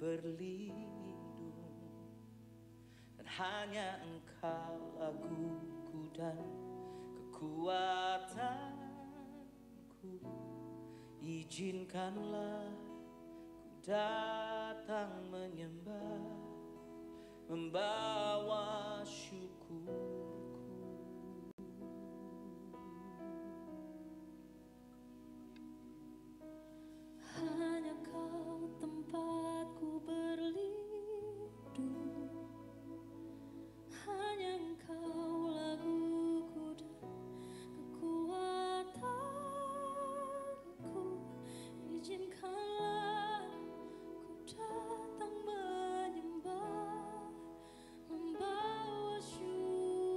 berlindung, dan hanya Engkau laguku dan kekuatanku. Izinkanlah ku datang menyembah, membawa syukurku. Hanya Kau tempatku berlindung, hanya Engkau laguku dan kekuatanku. Izinkanlah ku datang menyembah, membawa syukur.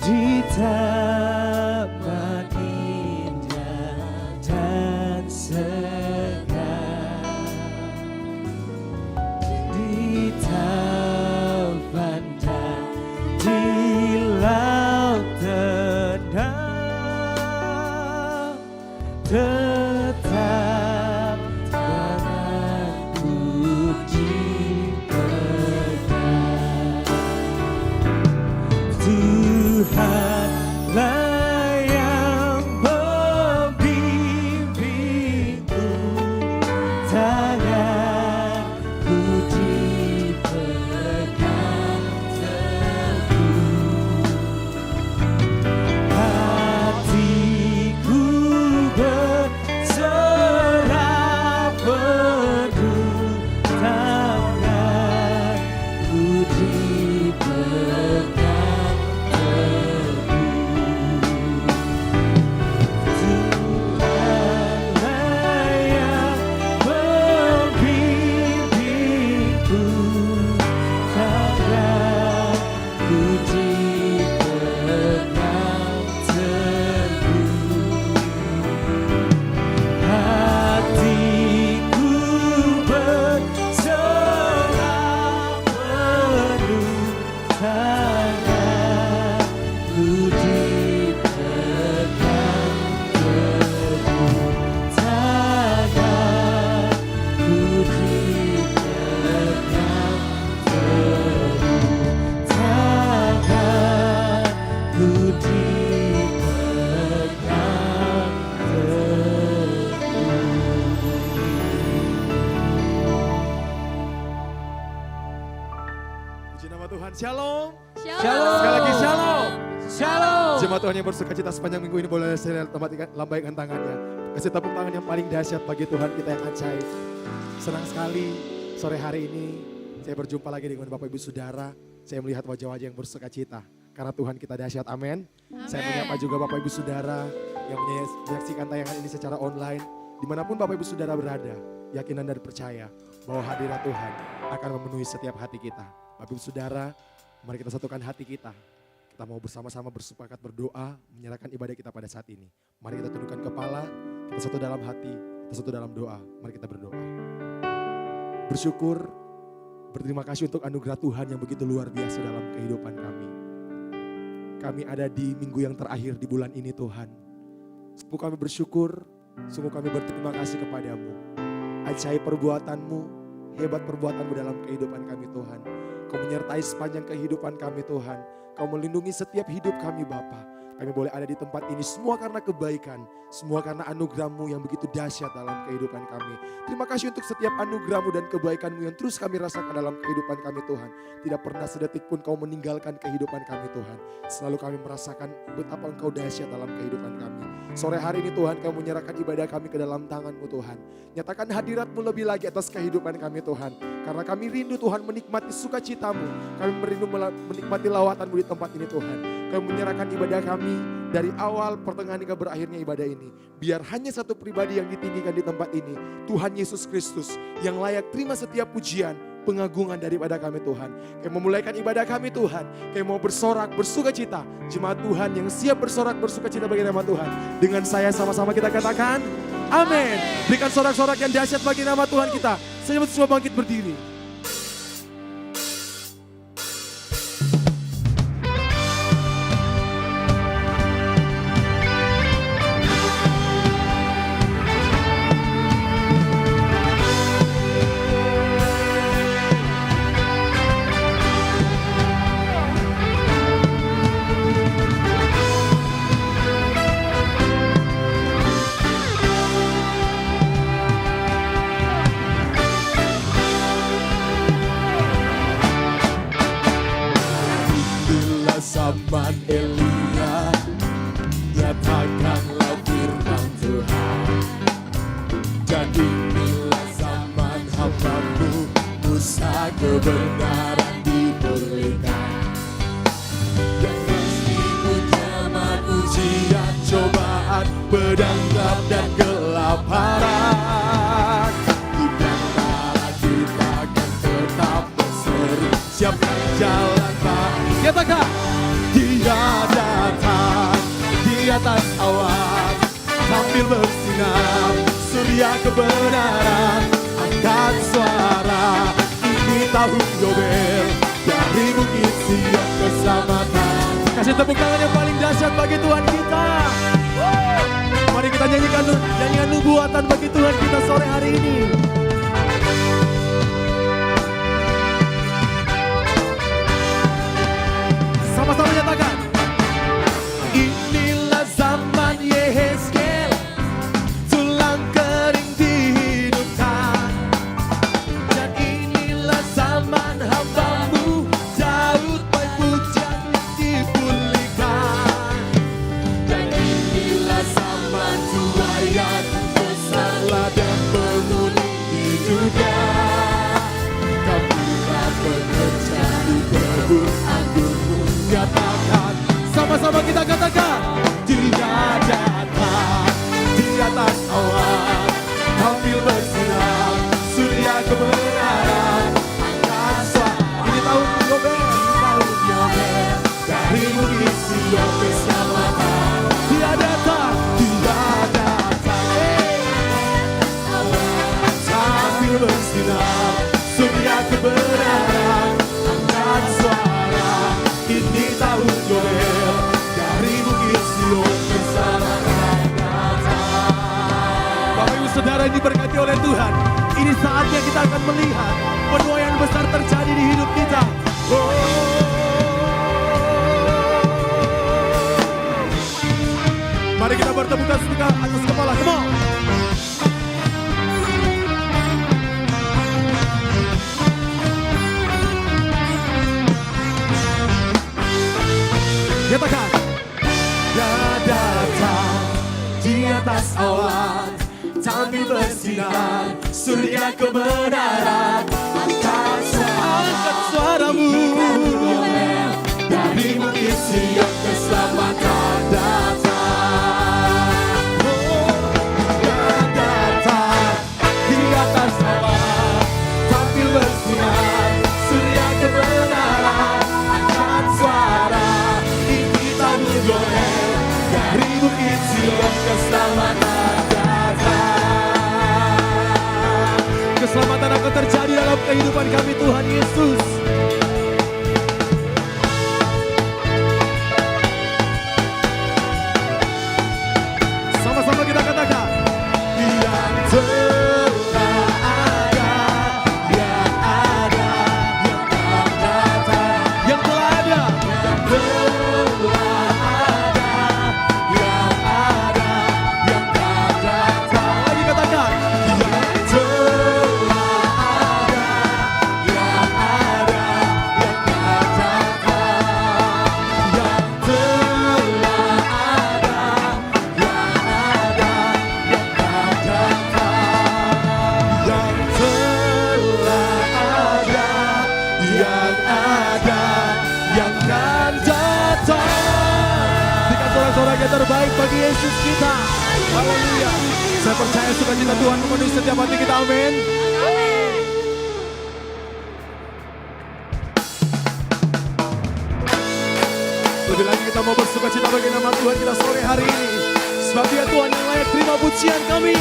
di taman indah dan segar, di taman dan di laut tenang, tetap tanganku dipegang. Tuhanlah yang membimbingku, tanganku dipegang teguh, hatiku berserah penuh, tanganku dipegang. Shalom. Shalom. Sekali lagi shalom. Shalom. Jemaat Tuhan yang bersuka cita sepanjang minggu ini boleh saya lambaikan tangannya. Kasih tepuk tangan yang paling dahsyat bagi Tuhan kita yang ajaib. Senang sekali sore hari ini saya berjumpa lagi dengan Bapak Ibu Saudara. Saya melihat wajah-wajah yang bersuka cita. Karena Tuhan kita dahsyat, amin. Saya menyapa juga Bapak Ibu Saudara yang menyaksikan tayangan ini secara online. Dimanapun Bapak Ibu Saudara berada, yakinan dan percaya bahwa hadirat Tuhan akan memenuhi setiap hati kita. Bapak Ibu Saudara, mari kita satukan hati kita. Kita mau bersama-sama bersepakat berdoa, menyerahkan ibadah kita pada saat ini. Mari kita tundukkan kepala, kita satu dalam hati, kita satu dalam doa. Mari kita berdoa. Bersyukur, berterima kasih untuk anugerah Tuhan yang begitu luar biasa dalam kehidupan kami. Kami ada di minggu yang terakhir di bulan ini Tuhan. Sungguh kami bersyukur, sungguh kami berterima kasih kepadamu. Ajaib perbuatan-Mu, hebat perbuatan-Mu dalam kehidupan kami Tuhan. Kau menyertai sepanjang kehidupan kami Tuhan. Kau melindungi setiap hidup kami Bapa. Kami boleh ada di tempat ini semua karena kebaikan. Semua karena anugerah-Mu yang begitu dahsyat dalam kehidupan kami. Terima kasih untuk setiap anugerah-Mu dan kebaikan-Mu yang terus kami rasakan dalam kehidupan kami Tuhan. Tidak pernah sedetik pun Kau meninggalkan kehidupan kami Tuhan. Selalu kami merasakan betapa Engkau dahsyat dalam kehidupan kami. Sore hari ini Tuhan Kau menyerahkan ibadah kami ke dalam tangan-Mu Tuhan. Nyatakan hadirat-Mu lebih lagi atas kehidupan kami Tuhan. Karena kami rindu Tuhan menikmati sukacita-Mu. Kami merindu menikmati lawatan-Mu di tempat ini Tuhan. Kami menyerahkan ibadah kami dari awal pertengahan hingga berakhirnya ibadah ini. Biar hanya satu pribadi yang ditinggikan di tempat ini. Tuhan Yesus Kristus yang layak terima setiap pujian, pengagungan daripada kami Tuhan. Kami memulaikan ibadah kami Tuhan. Kami mau bersorak, bersukacita. Jemaat Tuhan yang siap bersorak, bersukacita bagi nama Tuhan. Dengan saya sama-sama kita katakan, amin. Berikan sorak-sorak yang dahsyat bagi nama Tuhan kita. Saya semua bangkit berdiri. Zaman Elia, nyatakanlah firman Tuhan. Dan inilah zaman hamba-Mu, Musa kebenaran diberikan. Dan meskipun zaman ujian, cobaan, pedang gelap dan kelaparan, di antara kita akan tetap berseri, siapkan jalan Pak. Katakan, tiada atas awan sambil bersinar surya kebenaran angkat suara ini tahun Yobel dari Bukit Sion keselamatan. Kasih tepuk tangan yang paling dahsyat bagi Tuhan kita. Mari kita nyanyikan nyanyian nubuatan bagi Tuhan kita sore hari ini. Sama-sama nyatakan. Inilah zaman Yehezkel, tulang kering dihidupkan. Dan inilah zaman hamba-Mu Daud, baik pujian dipulihkan. Dan inilah zaman tuayan besarlah dan penuh hidupnya. Kamulah pekerja di kebun anggur-Mu. Nyatakan, sama-sama kita katakan. Dia datang di atas awan tampil bersinar surya kebenaran angkat suara. Ini tahun Yobel, tahun Yobel dari Bukit Sion keselamatan. Dia datang tampil bersinar surya kebenaran angkat suara. Ini tahun Yobel dari Bukit Sion keselamatan datang. Bapak Ibu Saudara yang diberkati oleh Tuhan, ini saatnya kita akan melihat penuaian besar terjadi di hidup kita. Mari kita bertepuk tangan atas kepala. Come on. Katakan. Dia datang di atas awan tampil bersinar surya kebenaran angkat suara-Mu dari Bukit Sion keselamatan datang. Dia datang di atas awan tampil bersinar surya kebenaran angkat suara. Ini tahun Yobel dari Bukit Sion keselamatan datang. Keselamatan akan terjadi dalam kehidupan kami Tuhan Yesus. Sama-sama kita katakan. Yang telah ada, yang ada, yang akan datang. Yang telah ada, yang telah ada, yang ada, yang akan datang. Lagi katakan. Yang telah ada, yang ada, yang akan datang. Yang telah ada, yang ada, yang akan datang. Yang telah ada, yang ada, yang akan datang. Berikan sorak-sorak yang terbaik bagi Yesus kita. Haleluya. Saya percaya sukacita Tuhan memenuhi setiap hati kita. Amin. Lebih lagi kita mau bersukacita bagi nama Tuhan kita sore hari ini. Sebab Dia Tuhan yang layak terima pujian kami.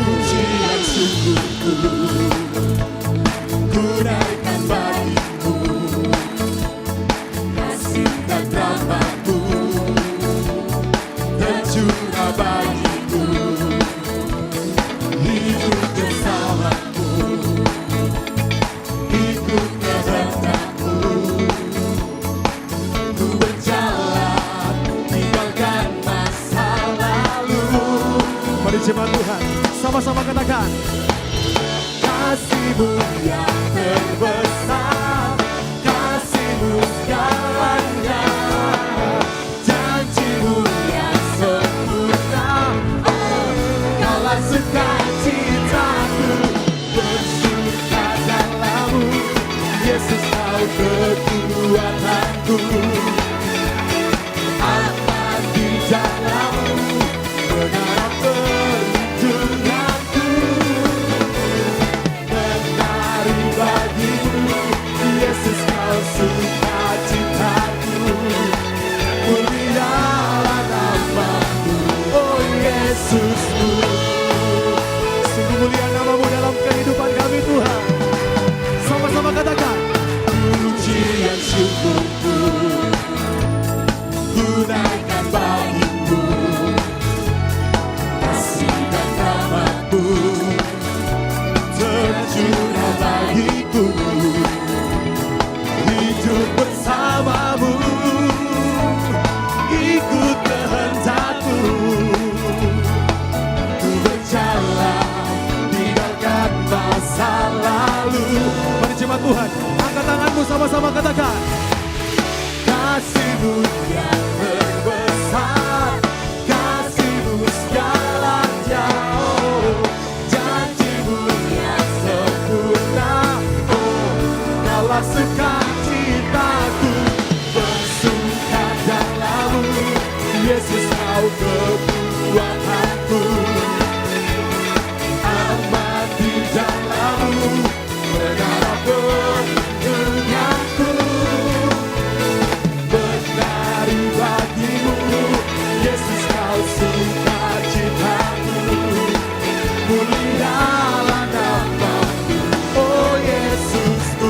Pujian syukurku ku naikkan bagi-Mu, kasih dan rahmat-Mu tercurah bagi-Ku, hidup bersama-Mu, ikut kehendak-Mu, ku berjalan tinggalkan masa lalu. Mari jemaat Tuhan, sama-sama katakan. Kasih-Mu yang terbesar, kasih-Mu segalanya, janji-Mu yang sempurna, Kaulah sukacitaku, bersuka dalam-Mu, Yesus Kau kekuatanku, aman di dalam-Mu, benar perlindunganku. Menari bagi-Mu Tuhan. Angkat tanganmu sama-sama katakan. Kasih-Mu yang terbesar, kasih-Mu segalanya, oh, janji-Mu yang sempurna, oh, kaulah sukacitaku, bersuka dalam-Mu, Yesus kau kekuatanku, aman di dalam-Mu, menara perlindunganku. Menari bagimu, Yesus kau sukacitaku, mulialah nama-Mu, oh Yesusku.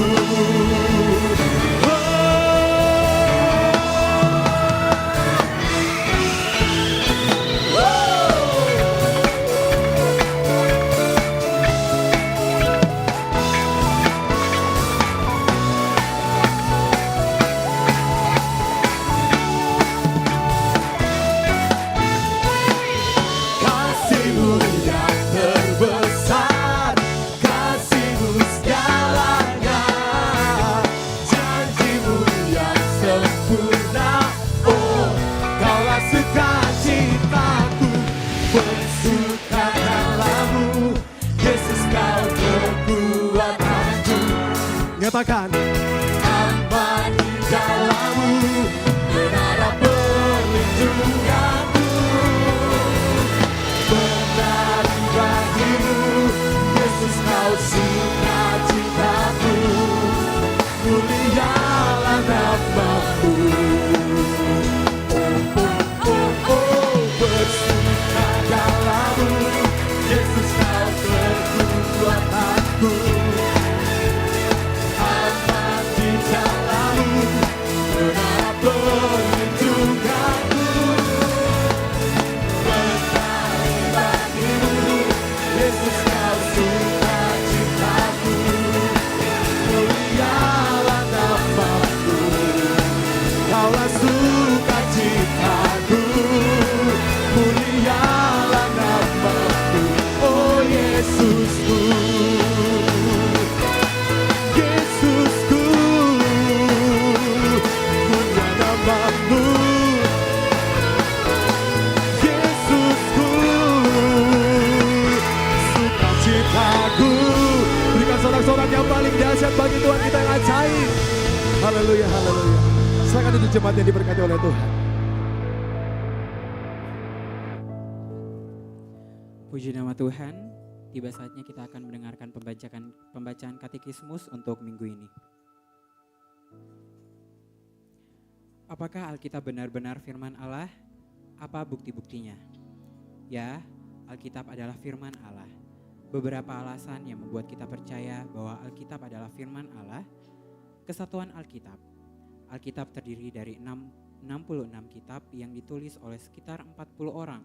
Kasih-Mu yang terbesar, kasih-Mu segalanya, janji-Mu yang sempurna, oh, kaulah sukacitaku, bersuka dalam-Mu, Yesus kau kekuatanku. Nyatakan, aman di dalam-Mu, menara perlindunganku. Menari bagimu, Yesus kau sukacitaku, mulialah nama-Mu. Oh, oh, oh, oh, bersuka dalam-Mu, Yesus kau kekuatanku, aman di dalam-Mu, menara perlindunganku. Menari bagimu, Yesus kau sukacitaku, mulialah nama-Mu, kaulah sukacitaku, mulialah nama-Mu, oh Yesusku, Yesusku, mulia nama-Mu, Yesusku, sukacitaku. Berikan sorak-sorak yang paling dahsyat bagi Tuhan kita yang ajaib. Haleluya, haleluya. Silakan duduk jemaat yang diberkati oleh Tuhan. Puji nama Tuhan, tiba saatnya kita akan mendengarkan pembacaan katekismus untuk minggu ini. Apakah Alkitab benar-benar firman Allah? Apa bukti-buktinya? Ya, Alkitab adalah firman Allah. Beberapa alasan yang membuat kita percaya bahwa Alkitab adalah firman Allah. Kesatuan Alkitab. Alkitab terdiri dari 66 kitab yang ditulis oleh sekitar 40 orang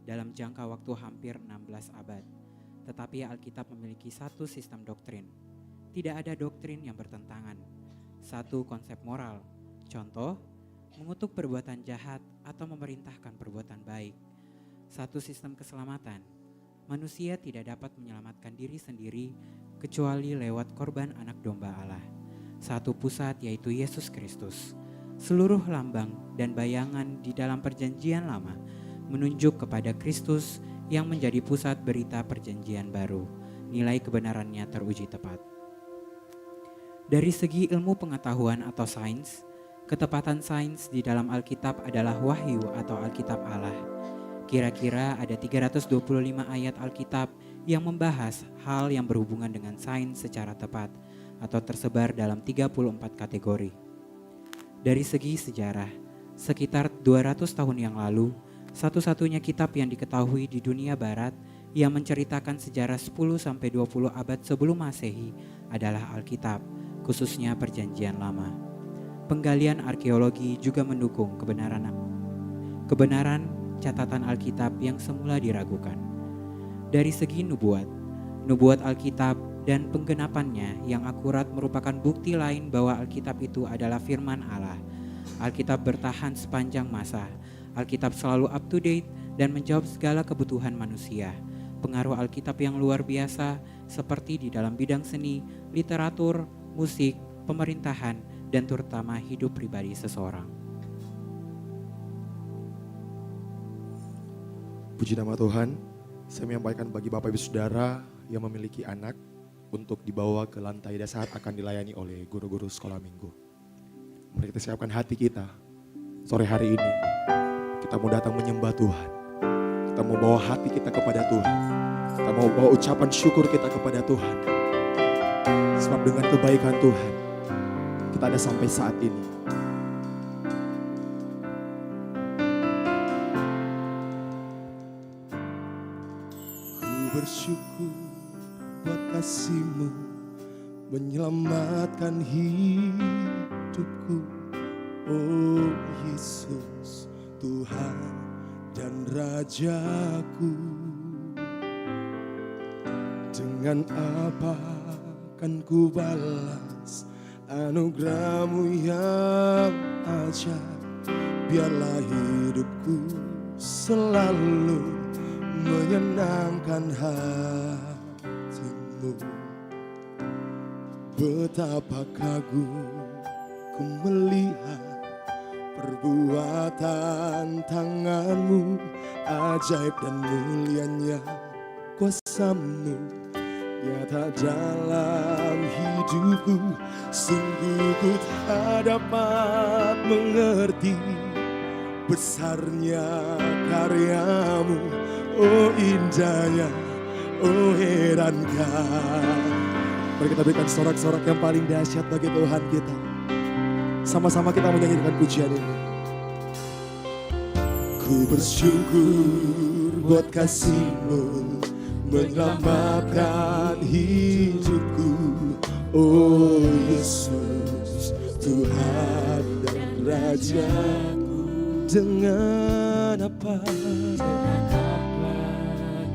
dalam jangka waktu hampir 16 abad. Tetapi Alkitab memiliki satu sistem doktrin. Tidak ada doktrin yang bertentangan. Satu konsep moral. Contoh, mengutuk perbuatan jahat atau memerintahkan perbuatan baik. Satu sistem keselamatan. Manusia tidak dapat menyelamatkan diri sendiri kecuali lewat korban anak domba Allah. Satu pusat yaitu Yesus Kristus. Seluruh lambang dan bayangan di dalam perjanjian lama menunjuk kepada Kristus yang menjadi pusat berita perjanjian baru. Nilai kebenarannya teruji tepat. Dari segi ilmu pengetahuan atau sains, ketepatan sains di dalam Alkitab adalah wahyu atau Alkitab Allah. Kira-kira ada 325 ayat Alkitab yang membahas hal yang berhubungan dengan sains secara tepat atau tersebar dalam 34 kategori. Dari segi sejarah, sekitar 200 tahun yang lalu, satu-satunya kitab yang diketahui di dunia barat yang menceritakan sejarah 10-20 abad sebelum Masehi adalah Alkitab, khususnya Perjanjian Lama. Penggalian arkeologi juga mendukung kebenaran catatan Alkitab yang semula diragukan. Dari segi nubuat Alkitab dan penggenapannya yang akurat merupakan bukti lain bahwa Alkitab itu adalah firman Allah. Alkitab bertahan sepanjang masa. Alkitab selalu up to date dan menjawab segala kebutuhan manusia. Pengaruh Alkitab yang luar biasa seperti di dalam bidang seni, literatur, musik, pemerintahan, dan terutama hidup pribadi seseorang. Puji nama Tuhan, saya menyampaikan bagi Bapak Ibu Saudara yang memiliki anak untuk dibawa ke lantai dasar akan dilayani oleh guru-guru sekolah minggu. Mari kita siapkan hati kita, sore hari ini kita mau datang menyembah Tuhan. Kita mau bawa hati kita kepada Tuhan. Kita mau bawa ucapan syukur kita kepada Tuhan. Sebab dengan kebaikan Tuhan, kita ada sampai saat ini. Ku bersyukur buat kasih-Mu menyelamatkan hidupku. Oh Yesus, Tuhan dan Rajaku. Dengan apa kan ku balas anugerah-Mu yang ajaib. Biarlah hidupku selalu menyenangkan hati-Mu. Betapa kagum ku melihat perbuatan tangan-Mu, ajaib dan mulianya kuasa-Mu nyata dalam hidupku. Sungguh ku tak dapat mengerti besarnya karya-Mu. Oh indahnya, oh herankah. Mari kita berikan sorak-sorak yang paling dahsyat bagi Tuhan kita. Sama-sama kita menyanyikan pujian ini. Ku bersyukur buat kasih-Mu menyelamatkan hidupku. Oh Yesus, Tuhan dan Rajaku. Dengan apa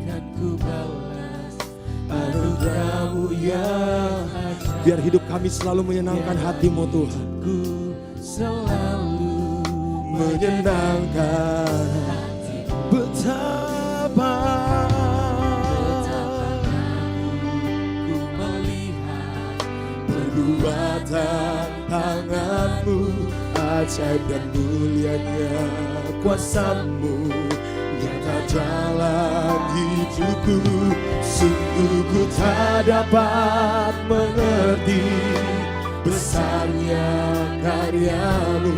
kan ku balas anugerah-Mu yang ajaib. Biar hidup kami selalu menyenangkan hati-Mu Tuhan. Ku selalu menyenangkan hati-Mu. Betapa ku melihat perbuatan tangan-Mu, ajaib dan mulianya kuasa-Mu nyata dalam hidupku. Sungguh ku tak dapat mengerti besarnya karya-Mu.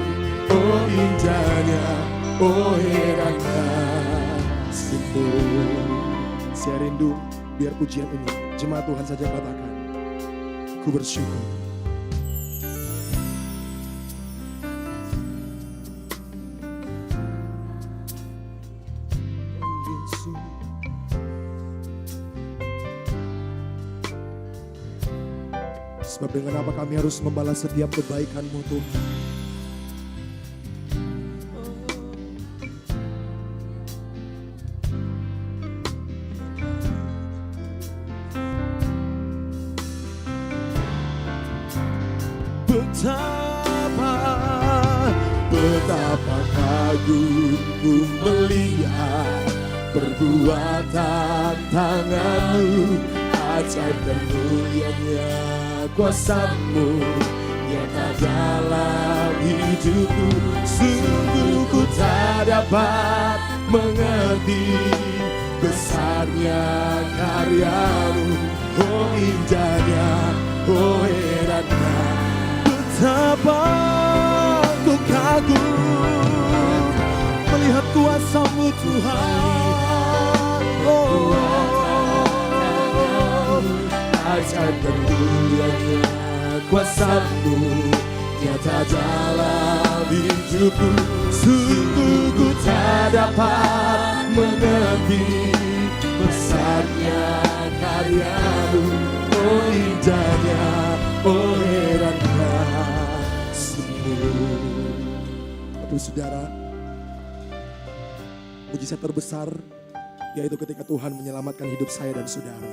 Oh indahnya, oh herankah kasih-Mu. Saya rindu biar pujian ini jemaat Tuhan saja katakan, ku bersyukur. Sebab dengan apa kami harus membalas setiap kebaikan-Mu Tuhan. Betapa kagum ku melihat perbuatan tangan-Mu, ajaib dan mulianya kuasa-Mu nyata dalam hidupku. Sungguh ku tak dapat mengerti besarnya karya-Mu. Oh indahnya, oh herankah. Betapa ku kagum melihat kuasa-Mu Tuhan. Oh, ajaib dan mulianya kuasa-Mu nyata dalam hidupku. Sungguh ku tak dapat mengerti besarnya karya-Mu. Oh indahnya, oh herankah kasih-Mu. Bapak Saudara, mujizat terbesar yaitu ketika Tuhan menyelamatkan hidup saya dan saudara.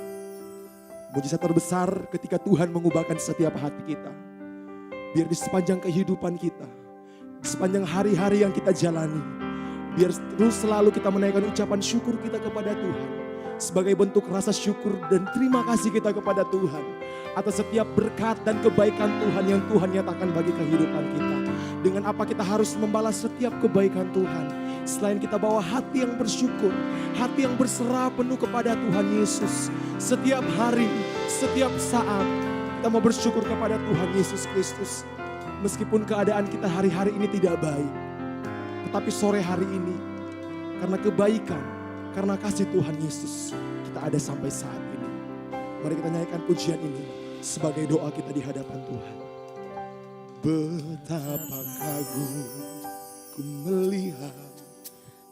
Mujizat terbesar ketika Tuhan mengubahkan setiap hati kita. Biar di sepanjang kehidupan kita, di sepanjang hari-hari yang kita jalani, biar terus selalu kita menaikkan ucapan syukur kita kepada Tuhan. sebagai bentuk rasa syukur dan terima kasih kita kepada Tuhan atas setiap berkat dan kebaikan Tuhan yang Tuhan nyatakan bagi kehidupan kita. Dengan apa kita harus membalas setiap kebaikan Tuhan, selain kita bawa hati yang bersyukur, hati yang berserah penuh kepada Tuhan Yesus. Setiap hari, setiap saat kita mau bersyukur kepada Tuhan Yesus Kristus. Meskipun keadaan kita hari-hari ini tidak baik, tetapi sore hari ini karena kebaikan, karena kasih Tuhan Yesus, kita ada sampai saat ini. Mari kita nyanyikan pujian ini sebagai doa kita di hadapan Tuhan. Betapa kagum ku melihat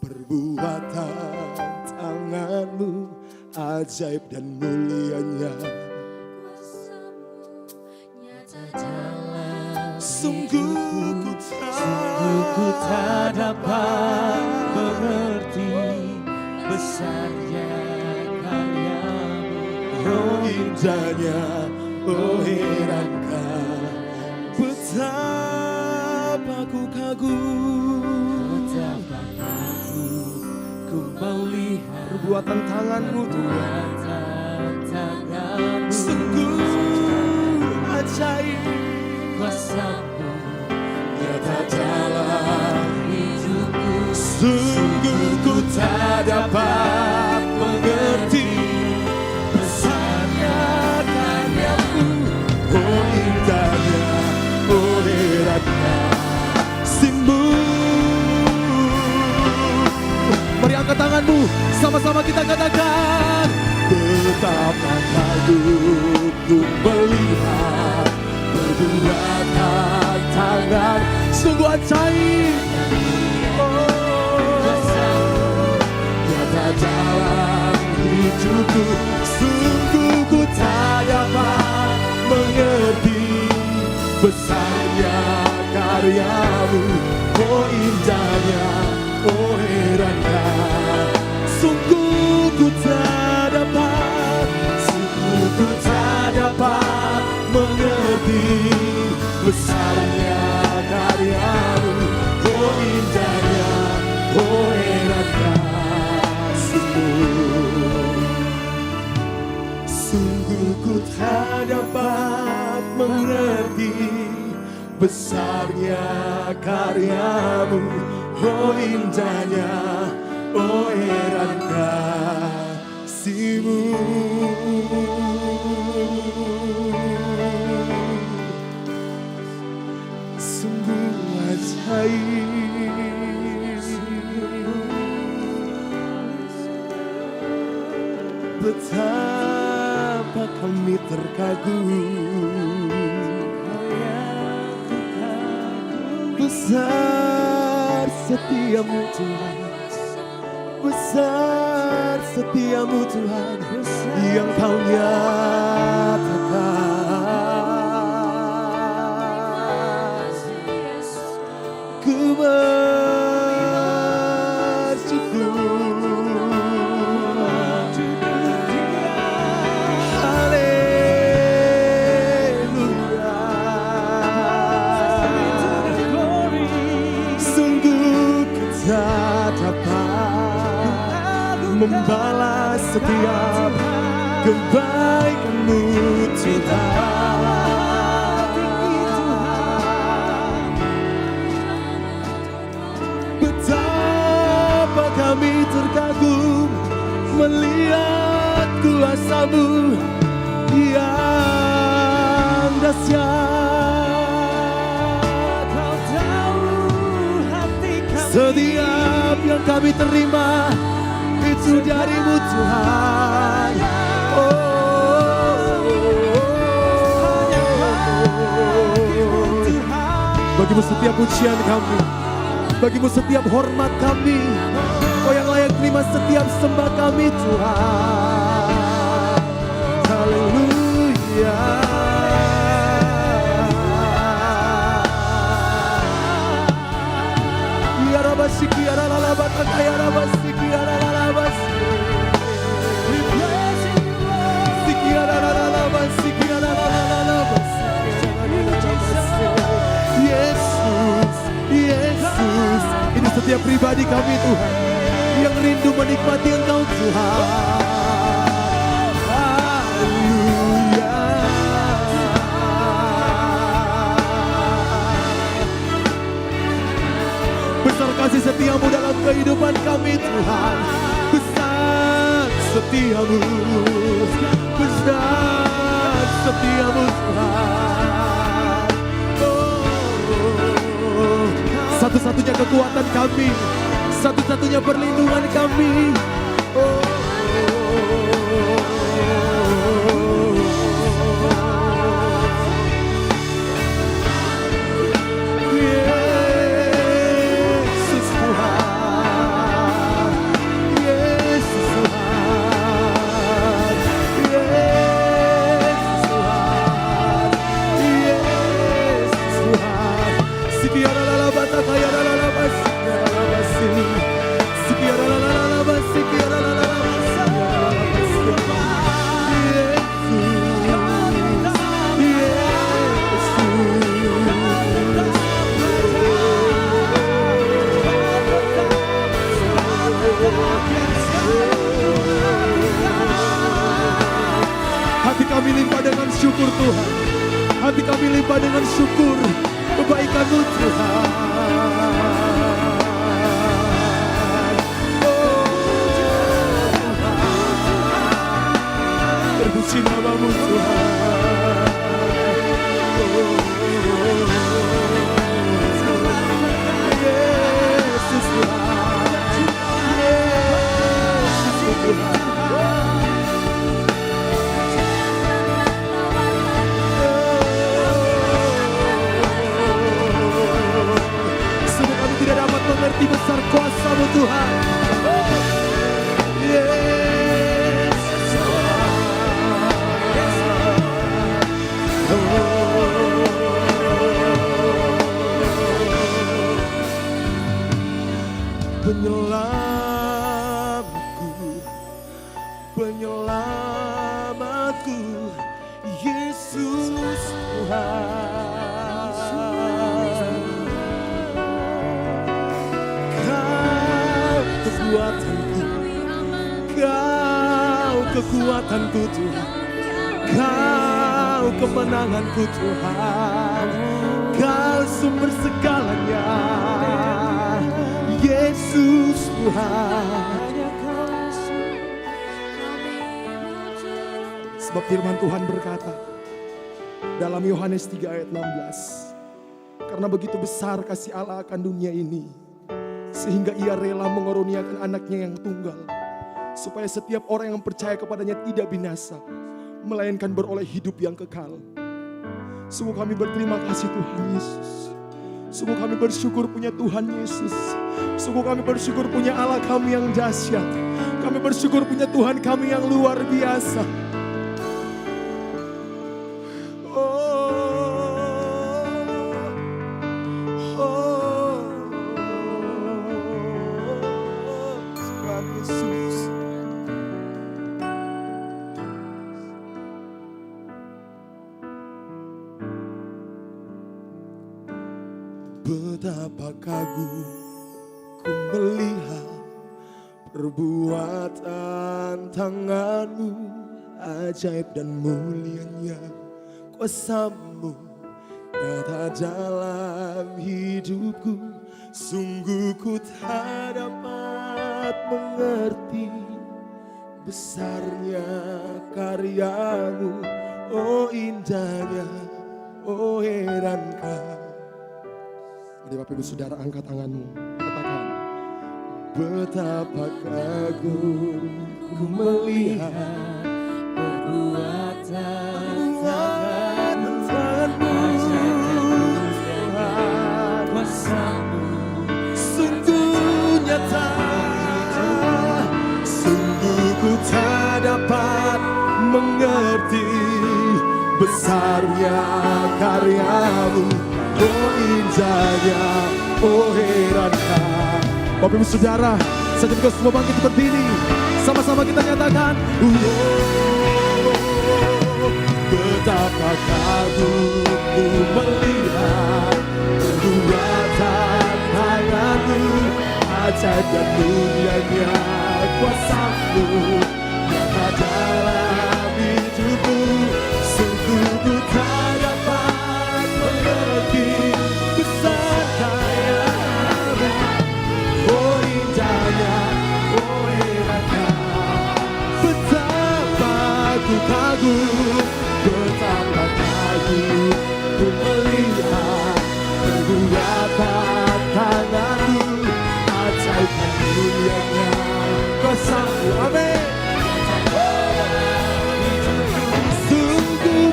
perbuatan tangan-Mu, ajaib dan mulianya. Sungguh ku tak dapat mengerti besarnya karya-Mu. Oh indahnya, oh herankah, betapa ku kagum, betapa kagum ku melihat perbuatan tangan-Mu Tuhan. Sungguh ajaib kuasa-Mu nyata dalam hidupku. Sungguh ku tak dapat mengerti besarnya karya-Mu. Oh indahnya, oh herannya kasih-Mu. Mari angkat tanganmu, sama-sama kita katakan. Betapa kagum ku melihat perbuatan tangan, sungguh ajaib. Nyata dalam hidupku. Sungguh ku tak dapat mengerti besarnya karya-Mu. Oh indahnya, oh herannya. Sungguh ku tak dapat, sungguh ku tak dapat mengerti besarnya karya-Mu. Oh indahnya, oh herannya kasih-Mu. Sungguh ku tak dapat mengerti besarnya karya-Mu. Oh indahnya, oh heran kasih-Mu. Sungguh ajaib, betapa kami terkagum. Besar setiamu Tuhan, besar setiamu Tuhan, yang Kau nyatakan. Ku bersyukur, haleluya. Sungguh ku tak dapat membalas setiap kebaikan-Mu Tuhan. Betapa kami terkagum melihat kuasa-Mu yang dahsyat. Kau tahu hati kami, setiap yang kami terima itu dari-Mu Tuhan. Bagimu setiap pujian kami, bagimu setiap hormat kami. Kau yang layak terima setiap sembah kami Tuhan. Haleluya. Ya Rabasiki ya Lalabata ya Rabasiki ya Lalabasi. Siki ya Lalabasiki ya Lalabasi. Yesus, Yesus, ini setiap pribadi kami Tuhan yang rindu menikmati Engkau Tuhan. setiamu, besar setiamu Tuhan. Oh, satu-satunya kekuatan kami, satu-satunya perlindungan kami. Oh, Yesus Tuhan, Yesus Tuhan, Yesus Tuhan, Yesus Tuhan. Sikiara lala bata kaya lala lala sikiara lala sini, sikiara lala lala sikiara lala lala hati kami limpah dengan syukur Tuhan. Hati kami limpah dengan syukur kebaikan-Mu Tuhan. Terpuji nama-Mu Tuhan. Yesus Tuhan, Yesus Tuhan. Sungguh kami tidak dapat mengerti besar kuasa-Mu Tuhan. Yesus Penyelamatku, penyelamatku, Yesus Tuhan. Kau kekuatanku, Kau kekuatanku Tuhan. Kau kemenanganku Tuhan. Kau sumber segalanya, Yesus Tuhan. Sebab firman Tuhan berkata dalam Yohanes 3 ayat 16, karena begitu besar kasih Allah akan dunia ini, sehingga ia rela mengaruniakan anaknya yang tunggal, supaya setiap orang yang percaya kepadanya tidak binasa, melainkan beroleh hidup yang kekal. Sungguh kami berterima kasih Tuhan Yesus. Sungguh kami bersyukur punya Tuhan Yesus. Sungguh kami bersyukur punya Allah kami yang dahsyat. Kami bersyukur punya Tuhan kami yang luar biasa. Tuhan Yesus. Betapa kagum ku melihat perbuatan tangan-Mu, ajaib dan mulianya kuasa-Mu nyata dalam hidupku. Sungguh ku tak dapat mengerti besarnya karya-Mu, oh indahnya, oh herankah. Mari Bapak Ibu Saudara angkat tanganmu, katakan, betapa kagum ku melihat perbuatan tangan-Mu, kuasa-Mu sungguh nyata. Sungguh ku tak dapat mengerti besarnya karya-Mu, oh indahnya, oh herankah. Bapak Ibu Saudara, saat kita semua bangkit berdiri, sama-sama kita nyatakan, betapa kagum ku melihat perbuatan tangan-Mu, ajaib dan mulianya kuasa-Mu nyata dalam hidupku. Sungguh ku tak dapat mengerti besar karya-Mu, oh indahnya, oh herankah. Betapa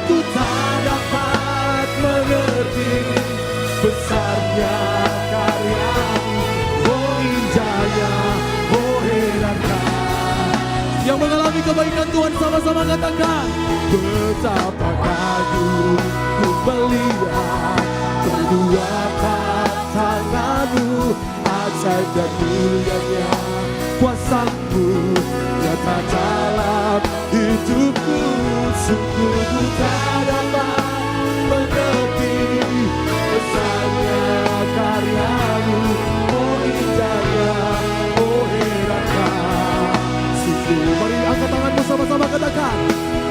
ku tak dapat mengerti besarnya karyamu, oh indahnya, oh herankah. Yang mengalami kebaikan Tuhan sama-sama katakan, betapa kagum ku melihat perbuatan tanganmu, ajaib dan mulianya kuasamu nyata dalam hidupku. Sungguh ku tak dapat mengerti besarnya karyamu, oh indahnya, oh herankah. Sungguh, mari angkat tanganmu sama-sama katakan,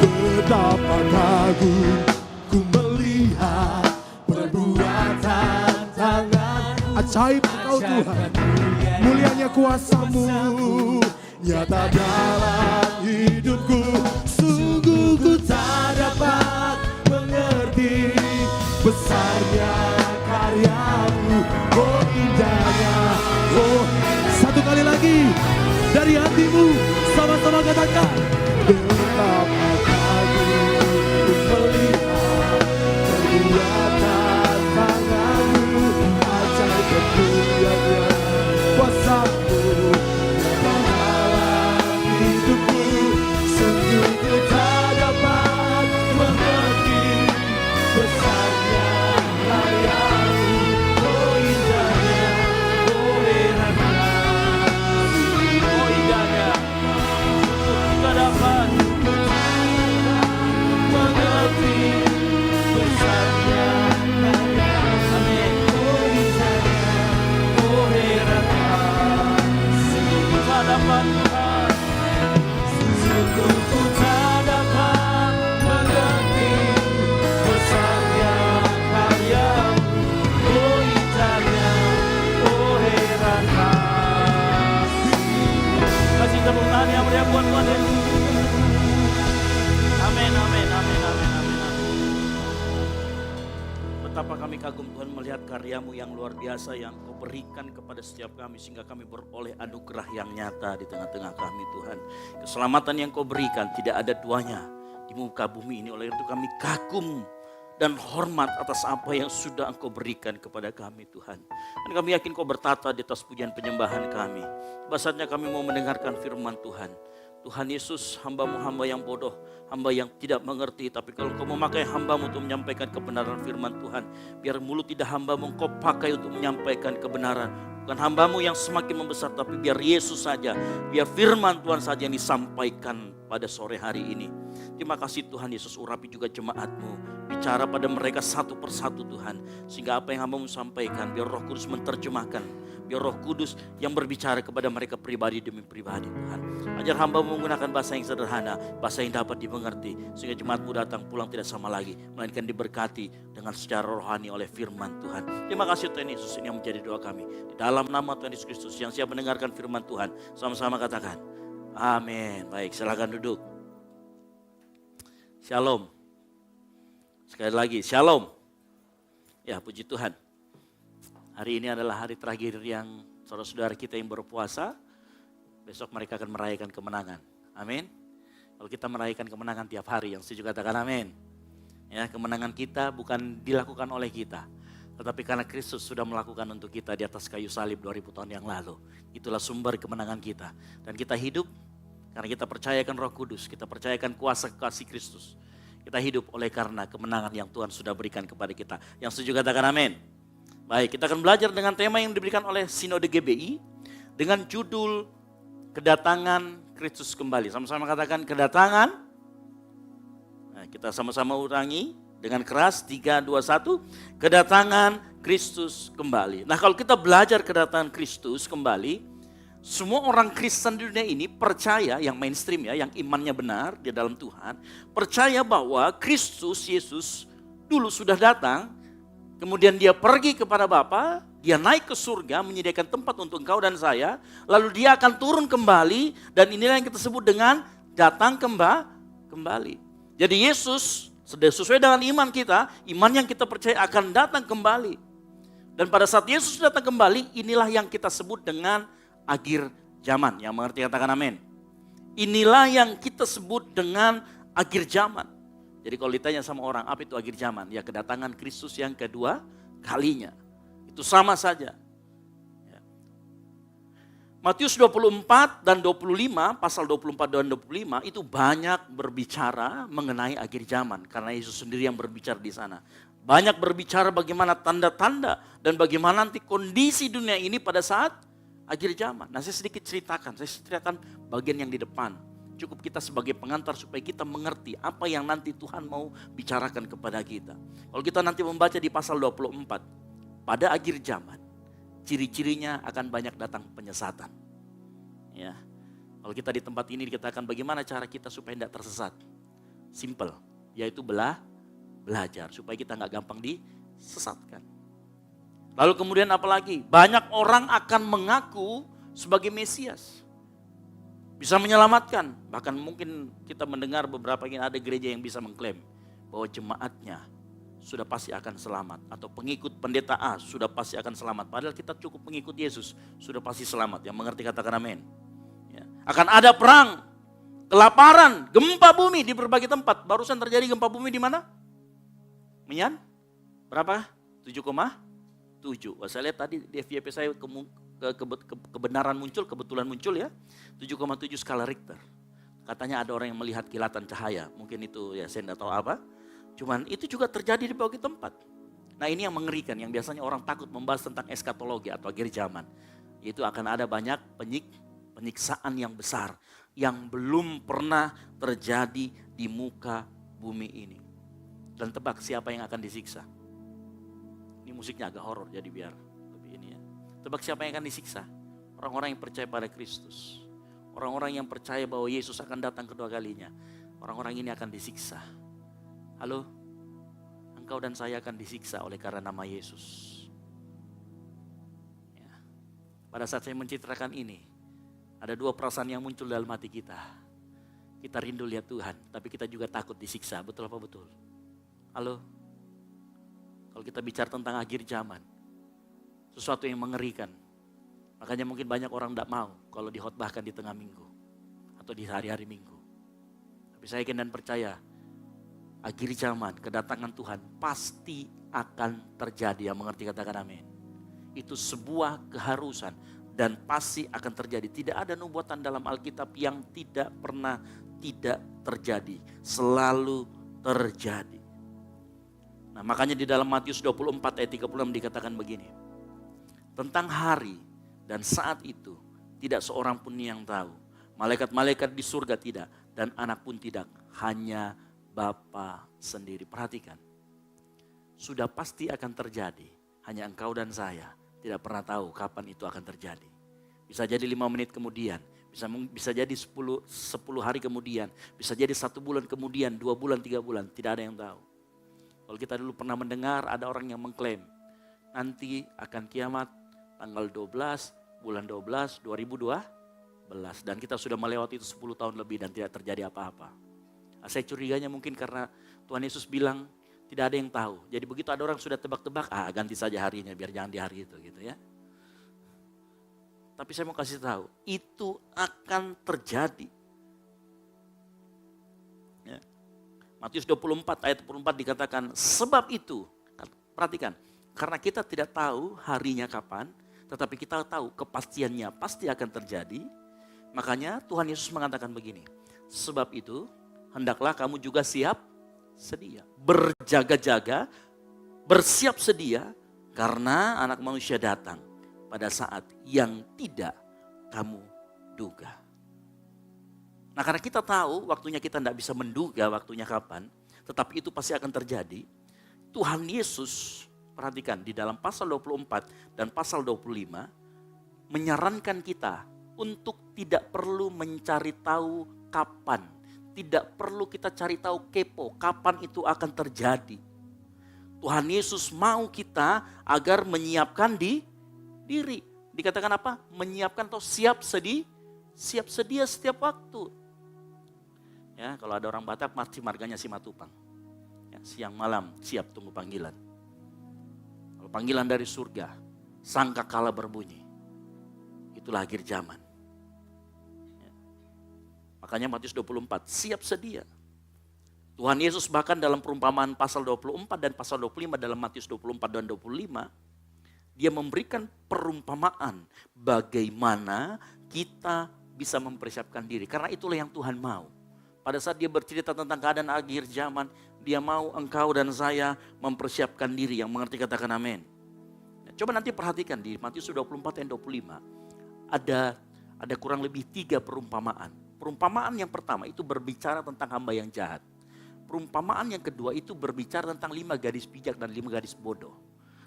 betapa kagum ku melihat perbuatan tangan, ajaib Engkau Tuhan, mulianya kuasamu nyata dalam hidupku. Sungguh ku tak dapat mengerti besarnya karyamu, oh indahnya, oh. Satu kali lagi dari hatimu sama-sama katakan, betapa kagum ku melihat perbuatan tanganmu, ajaib dan mulianya kuasamu nyata dalam hidupku. Sungguh ku tak dapat mengerti besarnya karyamu, oh indahnya, oh herankah. Oh indahnya, tak dapat mengerti besarnya karyamu. Amin. Oh indahnya, oh herankah. Sungguh tak dapat Tuhan, sungguh ku tak dapat mengerti besarnya karyamu. Oh indahnya, oh herankah. Kasih tepuk tangan yang meriah buat Tuhan Yesus. Amin, amin, amin, amin, amin, amin. Betapa kami kagum Tuhan melihat karyamu yang luar biasa yang Kau berikan kepada setiap kami sehingga kami beroleh anugerah yang nyata di tengah-tengah kami Tuhan. Keselamatan yang Kau berikan tidak ada duanya di muka bumi ini, oleh itu kami kagum dan hormat atas apa yang sudah Engkau berikan kepada kami Tuhan. Dan kami yakin Kau bertata di atas pujian penyembahan kami. Saatnya kami mau mendengarkan firman Tuhan. Tuhan Yesus, hamba-Mu hamba yang bodoh, hamba yang tidak mengerti. Tapi kalau Kau memakai hamba-Mu untuk menyampaikan kebenaran firman Tuhan, biar mulut tidak hamba-Mu Kau pakai untuk menyampaikan kebenaran. Bukan hamba-Mu yang semakin membesar, tapi biar Yesus saja, biar firman Tuhan saja yang disampaikan pada sore hari ini. Terima kasih Tuhan Yesus, urapi juga jemaat-Mu. Bicara pada mereka satu persatu Tuhan. Sehingga apa yang hamba-Mu sampaikan, biar Roh Kudus menerjemahkan. Biar Roh Kudus yang berbicara kepada mereka pribadi demi pribadi Tuhan. Ajar hamba-Mu menggunakan bahasa yang sederhana, bahasa yang dapat dimengerti. Sehingga jemaat-Mu datang pulang tidak sama lagi, melainkan diberkati dengan secara rohani oleh firman Tuhan. Terima kasih Tuhan Yesus, ini yang menjadi doa kami. Di dalam nama Tuhan Yesus Kristus yang siap mendengarkan firman Tuhan. Sama-sama katakan, amin. Baik, silakan duduk. Shalom. Sekali lagi, shalom. Ya, puji Tuhan. Hari ini adalah hari terakhir yang saudara-saudara kita yang berpuasa. Besok mereka akan merayakan kemenangan. Amin. Kalau kita merayakan kemenangan tiap hari, yang setuju katakan amin. Ya, kemenangan kita bukan dilakukan oleh kita, tetapi karena Kristus sudah melakukan untuk kita di atas kayu salib 2000 tahun yang lalu. Itulah sumber kemenangan kita. Dan kita hidup karena kita percayakan Roh Kudus, kita percayakan kuasa kasih Kristus. Kita hidup oleh karena kemenangan yang Tuhan sudah berikan kepada kita. Yang setuju katakan amin. Baik, kita akan belajar dengan tema yang diberikan oleh Sinode GBI dengan judul Kedatangan Kristus Kembali. Sama-sama katakan kedatangan. Nah, kita sama-sama ulangi dengan keras, 3, 2, 1. Kedatangan Kristus kembali. Nah, kalau kita belajar kedatangan Kristus kembali, semua orang Kristen di dunia ini percaya, yang mainstream ya, yang imannya benar di dalam Tuhan, percaya bahwa Kristus Yesus dulu sudah datang, kemudian dia pergi kepada Bapa, dia naik ke surga menyediakan tempat untuk engkau dan saya, lalu dia akan turun kembali, dan inilah yang kita sebut dengan datang kembali. Jadi Yesus sesuai dengan iman kita, iman yang kita percaya akan datang kembali. Dan pada saat Yesus datang kembali, inilah yang kita sebut dengan akhir zaman. Yang mengerti katakan amin. Inilah yang kita sebut dengan akhir zaman. Jadi kalau ditanya sama orang, apa itu akhir zaman? Ya kedatangan Kristus yang kedua kalinya. Itu sama saja. Ya. Matius 24 dan 25, pasal 24 dan 25 itu banyak berbicara mengenai akhir zaman. Karena Yesus sendiri yang berbicara di sana. Banyak berbicara bagaimana tanda-tanda dan bagaimana nanti kondisi dunia ini pada saat akhir zaman. Nah saya sedikit ceritakan bagian yang di depan. Cukup kita sebagai pengantar supaya kita mengerti apa yang nanti Tuhan mau bicarakan kepada kita. Kalau kita nanti membaca di pasal 24, pada akhir zaman, ciri-cirinya akan banyak datang penyesatan. Ya, kalau kita di tempat ini dikatakan bagaimana cara kita supaya tidak tersesat. Simple, yaitu belajar supaya kita nggak gampang disesatkan. Lalu kemudian apalagi? Banyak orang akan mengaku sebagai Mesias. Bisa menyelamatkan. Bahkan mungkin kita mendengar beberapa ini ada gereja yang bisa mengklaim bahwa jemaatnya sudah pasti akan selamat. Atau pengikut pendeta A sudah pasti akan selamat. Padahal kita cukup mengikut Yesus sudah pasti selamat. Yang mengerti katakan amin. Ya. Akan ada perang, kelaparan, gempa bumi di berbagai tempat. Barusan terjadi gempa bumi di mana? Mian? Berapa? 7,7. Saya lihat tadi di FYP saya kebenaran muncul, kebetulan muncul ya. 7,7 skala Richter. Katanya ada orang yang melihat kilatan cahaya. Mungkin itu ya saya tidak tahu apa. Cuman itu juga terjadi di berbagai tempat. Nah ini yang mengerikan, yang biasanya orang takut membahas tentang eskatologi atau akhir zaman. Yaitu akan ada banyak penyiksaan yang besar. Yang belum pernah terjadi di muka bumi ini. Dan tebak siapa yang akan disiksa. Ini musiknya agak horor jadi biar lebih ini ya. Tebak siapa yang akan disiksa? Orang-orang yang percaya pada Kristus. Orang-orang yang percaya bahwa Yesus akan datang kedua kalinya. Orang-orang ini akan disiksa. Halo? Engkau dan saya akan disiksa oleh karena nama Yesus. Ya. Pada saat saya mencitrakan ini, ada dua perasaan yang muncul dalam hati kita. Kita rindu lihat Tuhan, tapi kita juga takut disiksa. Betul apa betul? Halo? Kalau kita bicara tentang akhir zaman, sesuatu yang mengerikan. Makanya mungkin banyak orang tidak mau kalau dihotbahkan di tengah minggu. Atau di hari-hari minggu. Tapi saya yakin dan percaya, akhir zaman, kedatangan Tuhan pasti akan terjadi. Yang mengerti katakan amin. Itu sebuah keharusan dan pasti akan terjadi. Tidak ada nubuatan dalam Alkitab yang tidak pernah tidak terjadi. Selalu terjadi. Nah makanya di dalam Matius 24 ayat 36 dikatakan begini. Tentang hari dan saat itu tidak seorang pun yang tahu. Malaikat-malaikat di surga tidak dan anak pun tidak. Hanya Bapa sendiri. Perhatikan. Sudah pasti akan terjadi. Hanya engkau dan saya tidak pernah tahu kapan itu akan terjadi. Bisa jadi 5 menit kemudian. Bisa jadi 10 hari kemudian. Bisa jadi 1 bulan kemudian, 2 bulan, 3 bulan. Tidak ada yang tahu. Kalau kita dulu pernah mendengar ada orang yang mengklaim. Nanti akan kiamat tanggal 12, bulan 12, 2012. Dan kita sudah melewati itu 10 tahun lebih dan tidak terjadi apa-apa. Nah, saya curiganya mungkin karena Tuhan Yesus bilang tidak ada yang tahu. Jadi begitu ada orang sudah tebak-tebak, ganti saja harinya biar jangan di hari itu gitu ya. Tapi saya mau kasih tahu, itu akan terjadi. Ya. Matius 24 ayat 24 dikatakan, sebab itu, perhatikan, karena kita tidak tahu harinya kapan, tetapi kita tahu kepastiannya pasti akan terjadi. Makanya Tuhan Yesus mengatakan begini, sebab itu hendaklah kamu juga siap sedia. Berjaga-jaga, bersiap sedia karena anak manusia datang pada saat yang tidak kamu duga. Nah karena kita tahu waktunya kita tidak bisa menduga waktunya kapan, tetapi itu pasti akan terjadi. Tuhan Yesus, perhatikan di dalam pasal 24 dan pasal 25, menyarankan kita untuk tidak perlu mencari tahu kapan. Tidak perlu kita cari tahu kepo kapan itu akan terjadi. Tuhan Yesus mau kita agar menyiapkan diri. Dikatakan apa? Menyiapkan atau siap sedia setiap waktu. Ya, kalau ada orang Batak mati marganya si matupang. Ya, siang malam siap tunggu panggilan. Kalau panggilan dari surga, sangka kala berbunyi. Itulah akhir zaman. Makanya Matius 24, siap sedia. Tuhan Yesus bahkan dalam perumpamaan pasal 24 dan pasal 25 dalam Matius 24 dan 25, dia memberikan perumpamaan bagaimana kita bisa mempersiapkan diri. Karena itulah yang Tuhan mau. Pada saat dia bercerita tentang keadaan akhir zaman, dia mau engkau dan saya mempersiapkan diri. Yang mengerti katakan amin. Coba nanti perhatikan di Matius 24 dan 25, ada kurang lebih 3 perumpamaan. Perumpamaan yang pertama itu berbicara tentang hamba yang jahat. Perumpamaan yang kedua itu berbicara tentang 5 gadis bijak dan 5 gadis bodoh.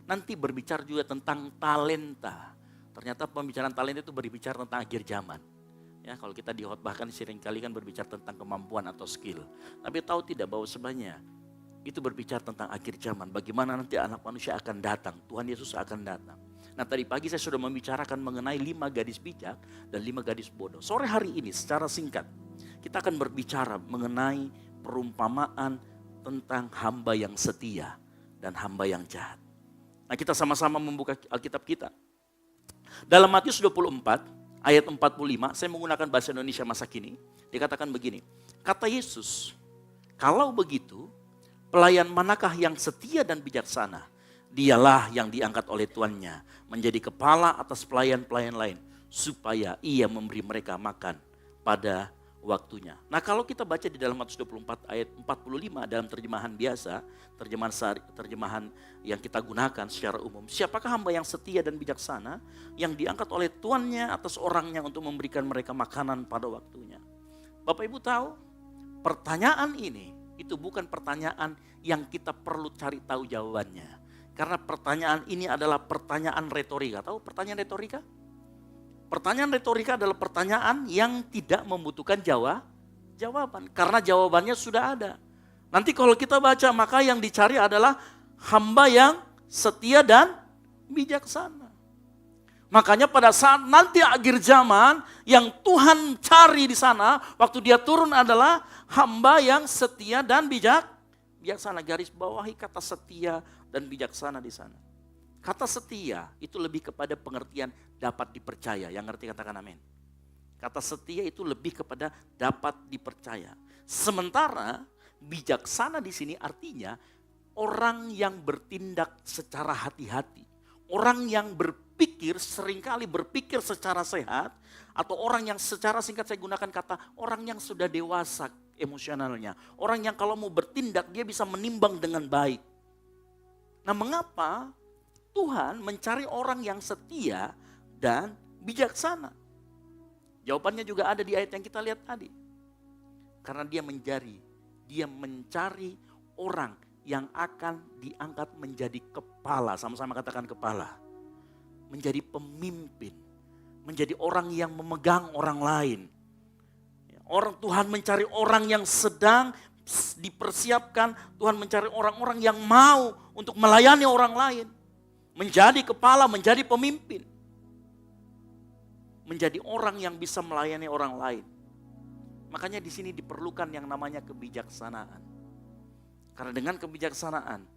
Nanti berbicara juga tentang talenta. Ternyata pembicaraan talenta itu berbicara tentang akhir zaman. Ya, kalau kita di khotbahkan seringkali kan berbicara tentang kemampuan atau skill. Tapi tahu tidak bahwa sebenarnya itu berbicara tentang akhir zaman. Bagaimana nanti anak manusia akan datang, Tuhan Yesus akan datang. Nah, tadi pagi saya sudah membicarakan mengenai 5 gadis bijak dan 5 gadis bodoh. Sore hari ini secara singkat kita akan berbicara mengenai perumpamaan tentang hamba yang setia dan hamba yang jahat. Nah, kita sama-sama membuka Alkitab kita. Dalam Matius 24 ayat 45, saya menggunakan bahasa Indonesia masa kini, dikatakan begini. Kata Yesus, kalau begitu, pelayan manakah yang setia dan bijaksana? Dialah yang diangkat oleh tuannya menjadi kepala atas pelayan-pelayan lain, supaya ia memberi mereka makan pada waktunya. Nah, kalau kita baca di dalam Matius 24 ayat 45 dalam terjemahan biasa, terjemahan yang kita gunakan secara umum. Siapakah hamba yang setia dan bijaksana yang diangkat oleh tuannya atas orangnya untuk memberikan mereka makanan pada waktunya? Bapak Ibu tahu, pertanyaan ini itu bukan pertanyaan yang kita perlu cari tahu jawabannya. Karena pertanyaan ini adalah pertanyaan retorika. Tahu pertanyaan retorika? Pertanyaan retorika adalah pertanyaan yang tidak membutuhkan jawaban. Karena jawabannya sudah ada. Nanti kalau kita baca, maka yang dicari adalah hamba yang setia dan bijaksana. Makanya pada saat nanti akhir zaman, yang Tuhan cari di sana, waktu dia turun adalah hamba yang setia dan bijaksana. Garis bawahi kata setia dan bijaksana di sana. Kata setia itu lebih kepada pengertian dapat dipercaya. Yang ngerti katakan amin. Kata setia itu lebih kepada dapat dipercaya. Sementara bijaksana di sini artinya orang yang bertindak secara hati-hati. Orang yang berpikir, seringkali berpikir secara sehat. Atau orang yang secara singkat saya gunakan kata orang yang sudah dewasa emosionalnya. Orang yang kalau mau bertindak dia bisa menimbang dengan baik. Nah, mengapa Tuhan mencari orang yang setia dan bijaksana? Jawabannya juga ada di ayat yang kita lihat tadi. Karena dia mencari orang yang akan diangkat menjadi kepala. Sama-sama katakan kepala. Menjadi pemimpin. Menjadi orang yang memegang orang lain. Orang Tuhan mencari orang yang sedang dipersiapkan. Tuhan mencari orang-orang yang mau untuk melayani orang lain. Menjadi kepala, menjadi pemimpin. Menjadi orang yang bisa melayani orang lain. Makanya di sini diperlukan yang namanya kebijaksanaan. Karena dengan kebijaksanaan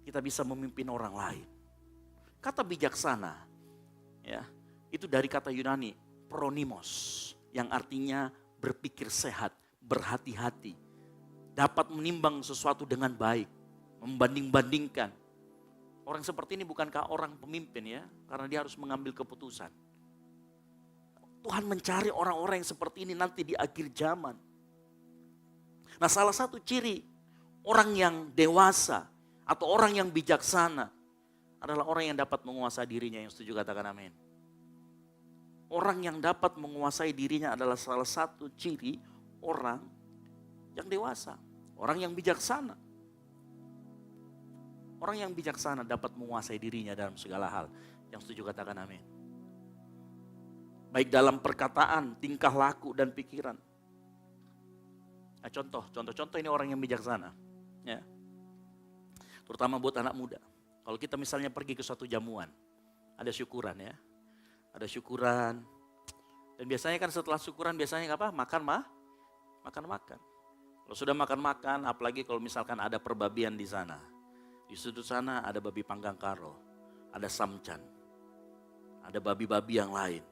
kita bisa memimpin orang lain. Kata bijaksana ya, itu dari kata Yunani pronimos yang artinya berpikir sehat, berhati-hati, dapat menimbang sesuatu dengan baik, membanding-bandingkan. Orang seperti ini bukankah orang pemimpin ya? Karena dia harus mengambil keputusan. Tuhan mencari orang-orang yang seperti ini nanti di akhir zaman. Nah, salah satu ciri orang yang dewasa atau orang yang bijaksana adalah orang yang dapat menguasai dirinya. Yang setuju katakan amin. Orang yang dapat menguasai dirinya adalah salah satu ciri orang yang dewasa. Orang yang bijaksana. Orang yang bijaksana dapat menguasai dirinya dalam segala hal. Yang setuju katakan amin. Baik dalam perkataan, tingkah laku, dan pikiran. Nah, contoh ini orang yang bijaksana. Ya. Terutama buat anak muda. Kalau kita misalnya pergi ke suatu jamuan, ada syukuran ya. Ada syukuran. Dan biasanya kan setelah syukuran biasanya apa? Makan. Kalau sudah makan, apalagi kalau misalkan ada perbabian di sana. Di sudut sana ada babi panggang karo, ada samcan, ada babi-babi yang lain.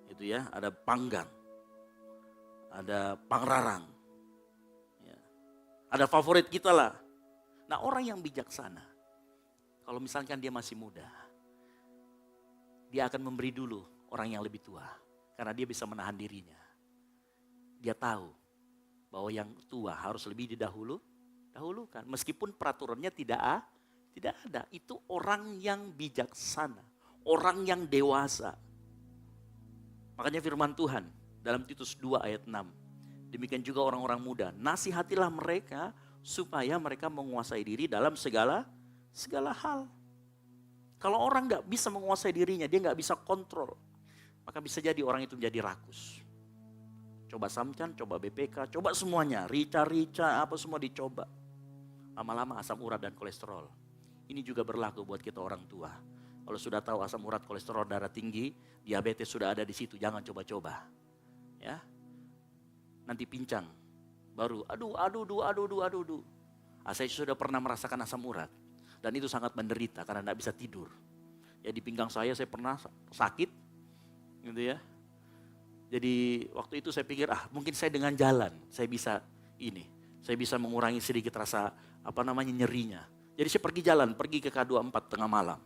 Itu ya, ada panggang, ada pangrarang. Ya. Ada favorit kita lah. Nah orang yang bijaksana, kalau misalkan dia masih muda, dia akan memberi dulu orang yang lebih tua. Karena dia bisa menahan dirinya. Dia tahu bahwa yang tua harus lebih didahulukan. Meskipun peraturannya tidak ada. Itu orang yang bijaksana. Orang yang dewasa. Makanya firman Tuhan dalam Titus 2 ayat 6. Demikian juga orang-orang muda. Nasihatilah mereka supaya mereka menguasai diri dalam segala hal. Kalau orang gak bisa menguasai dirinya, dia gak bisa kontrol. Maka bisa jadi orang itu menjadi rakus. Coba Samcan, coba BPK, coba semuanya. Rica, apa semua dicoba. Lama-lama asam urat dan kolesterol. Ini juga berlaku buat kita orang tua. Kalau sudah tahu asam urat, kolesterol darah tinggi, diabetes sudah ada di situ, jangan coba-coba. Ya. Nanti pincang. Baru aduh. Saya sudah pernah merasakan asam urat. Dan itu sangat menderita karena tidak bisa tidur. Ya di pinggang saya pernah sakit. Gitu ya. Jadi waktu itu saya pikir mungkin saya dengan jalan saya bisa mengurangi sedikit rasa nyerinya. Jadi saya pergi ke K24 tengah malam.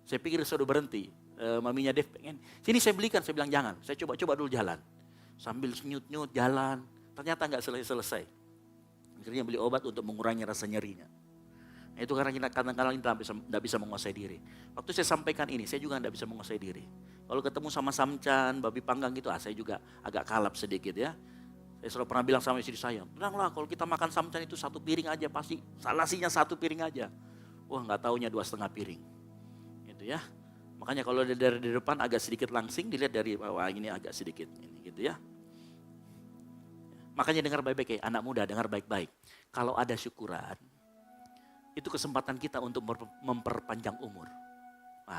Saya pikir saya udah berhenti. Maminya Dev pengen, sini saya belikan, saya bilang jangan. Saya coba dulu jalan. Sambil nyut jalan, ternyata nggak selesai. Akhirnya beli obat untuk mengurangi rasa nyerinya. Nah, itu karena kita kadang-kadang tidak bisa menguasai diri. Waktu saya sampaikan ini, saya juga tidak bisa menguasai diri. Kalau ketemu sama Samcan, babi panggang gitu, saya juga agak kalap sedikit ya. Saya selalu pernah bilang sama istri saya, tenanglah kalau kita makan Samcan itu 1 piring aja pasti salasinya 1 piring aja. Wah nggak taunya 2,5 piring. Gitu ya. Makanya kalau dari depan agak sedikit langsing, dilihat dari bawah ini agak sedikit ini gitu ya. Makanya dengar baik-baik ya, anak muda dengar baik-baik. Kalau ada syukuran, itu kesempatan kita untuk memperpanjang umur.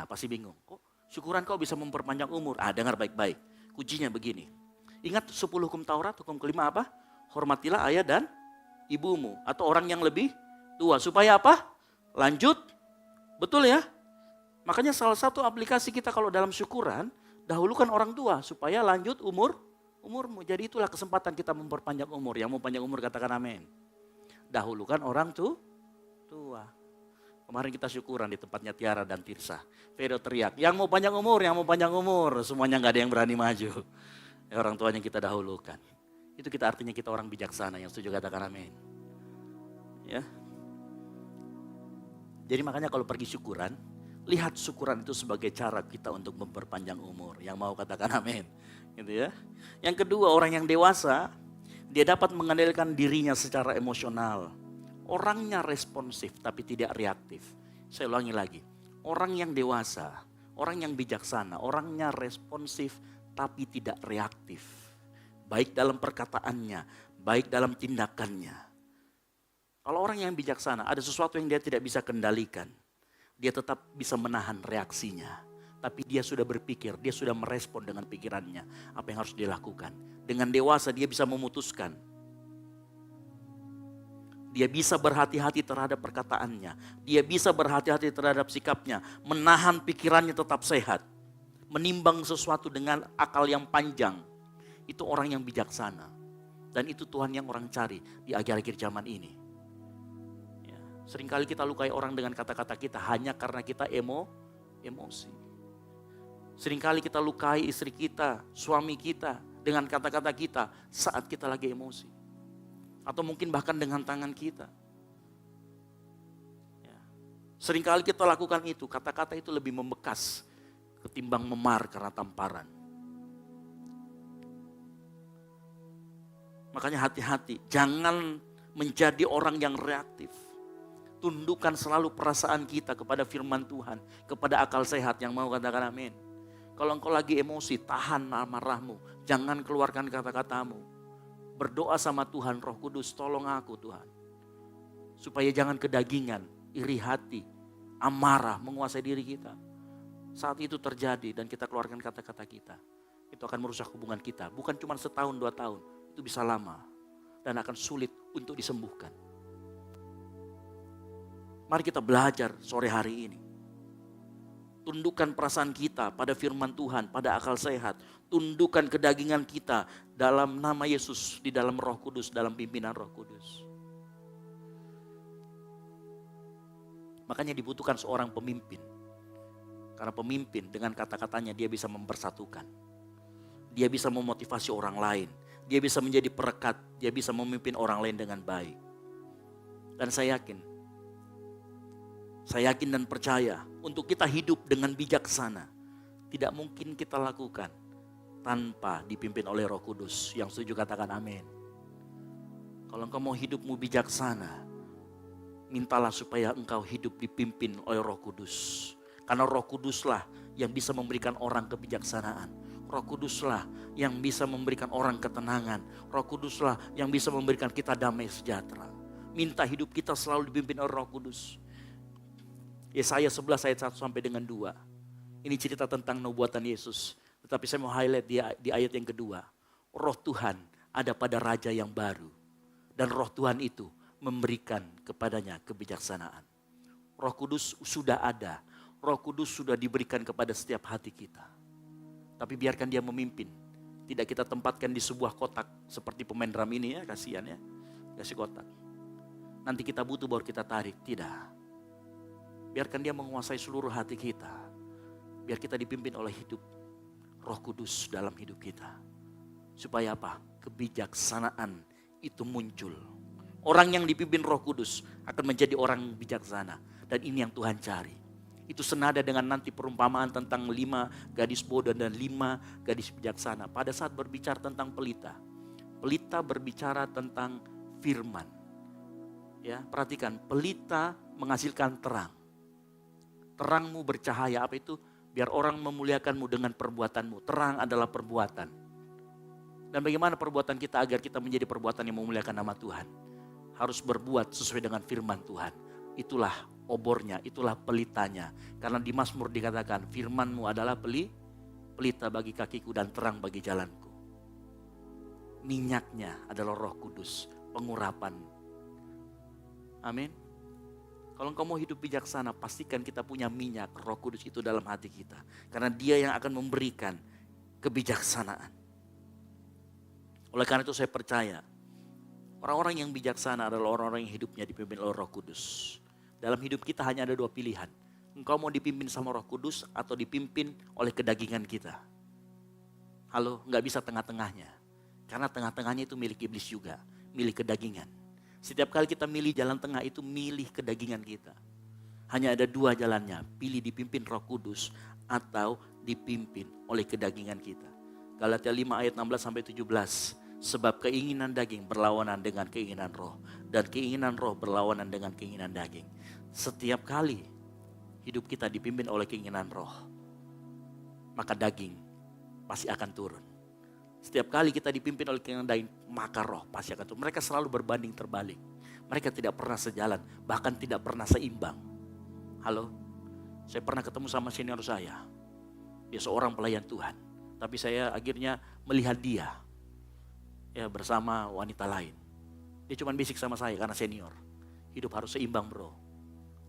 Pasti bingung, kok syukuran kau bisa memperpanjang umur? Dengar baik-baik, kuncinya begini. Ingat 10 hukum Taurat, hukum kelima apa? Hormatilah ayah dan ibumu atau orang yang lebih tua. Supaya apa? Lanjut, betul ya? Makanya salah satu aplikasi kita kalau dalam syukuran, dahulukan orang tua supaya lanjut umurmu. Jadi itulah kesempatan kita memperpanjang umur. Yang mau panjang umur katakan amin. Dahulukan orang tua. Kemarin kita syukuran di tempatnya Tiara dan Tirsa. Vero teriak, yang mau panjang umur. Semuanya gak ada yang berani maju. Orang tuanya kita dahulukan. Itu kita artinya kita orang bijaksana, yang setuju katakan amin. Ya. Jadi makanya kalau pergi syukuran, lihat syukuran itu sebagai cara kita untuk memperpanjang umur. Yang mau katakan amin. Gitu ya. Yang kedua, orang yang dewasa, dia dapat mengendalikan dirinya secara emosional. Orangnya responsif tapi tidak reaktif. Saya ulangi lagi. Orang yang dewasa, orang yang bijaksana, orangnya responsif tapi tidak reaktif. Baik dalam perkataannya, baik dalam tindakannya. Kalau orang yang bijaksana, ada sesuatu yang dia tidak bisa kendalikan. Dia tetap bisa menahan reaksinya. Tapi dia sudah berpikir, dia sudah merespon dengan pikirannya. Apa yang harus dilakukan. Dengan dewasa dia bisa memutuskan. Dia bisa berhati-hati terhadap perkataannya. Dia bisa berhati-hati terhadap sikapnya. Menahan pikirannya tetap sehat. Menimbang sesuatu dengan akal yang panjang. Itu orang yang bijaksana. Dan itu Tuhan yang orang cari di akhir-akhir zaman ini. Ya, seringkali kita lukai orang dengan kata-kata kita hanya karena kita emosi. Seringkali kita lukai istri kita, suami kita dengan kata-kata kita saat kita lagi emosi. Atau mungkin bahkan dengan tangan kita. Ya. Seringkali kita lakukan itu, kata-kata itu lebih membekas ketimbang memar karena tamparan. Makanya hati-hati, jangan menjadi orang yang reaktif. Tundukkan selalu perasaan kita kepada firman Tuhan, kepada akal sehat yang mau katakan amin. Kalau engkau lagi emosi, tahan amarahmu, jangan keluarkan kata-katamu. Berdoa sama Tuhan, Roh Kudus tolong aku Tuhan. Supaya jangan kedagingan, iri hati, amarah menguasai diri kita. Saat itu terjadi dan kita keluarkan kata-kata kita. Itu akan merusak hubungan kita. Bukan cuma setahun, 2 tahun. Itu bisa lama. Dan akan sulit untuk disembuhkan. Mari kita belajar sore hari ini. Tundukkan perasaan kita pada firman Tuhan, pada akal sehat. Tundukkan kedagingan kita dalam nama Yesus, di dalam Roh Kudus, dalam pimpinan Roh Kudus. Makanya dibutuhkan seorang pemimpin. Karena pemimpin dengan kata-katanya dia bisa mempersatukan. Dia bisa memotivasi orang lain. Dia bisa menjadi perekat. Dia bisa memimpin orang lain dengan baik. Dan saya yakin dan percaya untuk kita hidup dengan bijaksana. Tidak mungkin kita lakukan tanpa dipimpin oleh Roh Kudus. Yang setuju katakan amin. Kalau engkau mau hidupmu bijaksana, mintalah supaya engkau hidup dipimpin oleh Roh Kudus. Karena Roh Kuduslah yang bisa memberikan orang kebijaksanaan. Roh Kuduslah yang bisa memberikan orang ketenangan. Roh Kuduslah yang bisa memberikan kita damai sejahtera. Minta hidup kita selalu dipimpin oleh Roh Kudus. Yesaya 11 ayat 1 sampai dengan 2. Ini cerita tentang nubuatan Yesus. Tetapi saya mau highlight di ayat yang kedua. Roh Tuhan ada pada raja yang baru. Dan roh Tuhan itu memberikan kepadanya kebijaksanaan. Roh Kudus sudah ada. Roh Kudus sudah diberikan kepada setiap hati kita. Tapi biarkan dia memimpin. Tidak kita tempatkan di sebuah kotak seperti pemain drum ini ya, kasihan ya. Kasih kotak. Nanti kita butuh baru kita tarik. Tidak. Biarkan dia menguasai seluruh hati kita. Biar kita dipimpin oleh hidup Roh Kudus dalam hidup kita. Supaya apa? Kebijaksanaan itu muncul. Orang yang dipimpin Roh Kudus akan menjadi orang bijaksana. Dan ini yang Tuhan cari. Itu senada dengan nanti perumpamaan tentang 5 gadis bodoh dan 5 gadis bijaksana. Pada saat berbicara tentang pelita. Pelita berbicara tentang firman. Ya, perhatikan, pelita menghasilkan terang. Terangmu bercahaya, apa itu? Biar orang memuliakanmu dengan perbuatanmu. Terang adalah perbuatan. Dan bagaimana perbuatan kita agar kita menjadi perbuatan yang memuliakan nama Tuhan? Harus berbuat sesuai dengan firman Tuhan. Itulah obornya, itulah pelitanya. Karena di Mazmur dikatakan, firman-Mu adalah pelita bagi kakiku dan terang bagi jalanku. Minyaknya adalah Roh Kudus, pengurapan. Amin. Kalau engkau mau hidup bijaksana, pastikan kita punya minyak Roh Kudus itu dalam hati kita. Karena dia yang akan memberikan kebijaksanaan. Oleh karena itu saya percaya, orang-orang yang bijaksana adalah orang-orang yang hidupnya dipimpin oleh Roh Kudus. Dalam hidup kita hanya ada 2 pilihan. Engkau mau dipimpin sama Roh Kudus atau dipimpin oleh kedagingan kita. Halo, gak bisa tengah-tengahnya. Karena tengah-tengahnya itu milik iblis juga, milik kedagingan. Setiap kali kita milih jalan tengah itu milih kedagingan kita. Hanya ada 2 jalannya, pilih dipimpin Roh Kudus atau dipimpin oleh kedagingan kita. Galatia 5 ayat 16 sampai 17. Sebab keinginan daging berlawanan dengan keinginan roh. Dan keinginan roh berlawanan dengan keinginan daging. Setiap kali hidup kita dipimpin oleh keinginan roh, maka daging pasti akan turun. Setiap kali kita dipimpin oleh keinginan daging, maka roh pasti akan turun. Mereka selalu berbanding terbalik. Mereka tidak pernah sejalan, bahkan tidak pernah seimbang. Halo, saya pernah ketemu sama senior saya. Dia seorang pelayan Tuhan. Tapi saya akhirnya melihat dia ya bersama wanita lain. Dia cuma bisik sama saya karena senior. Hidup harus seimbang bro.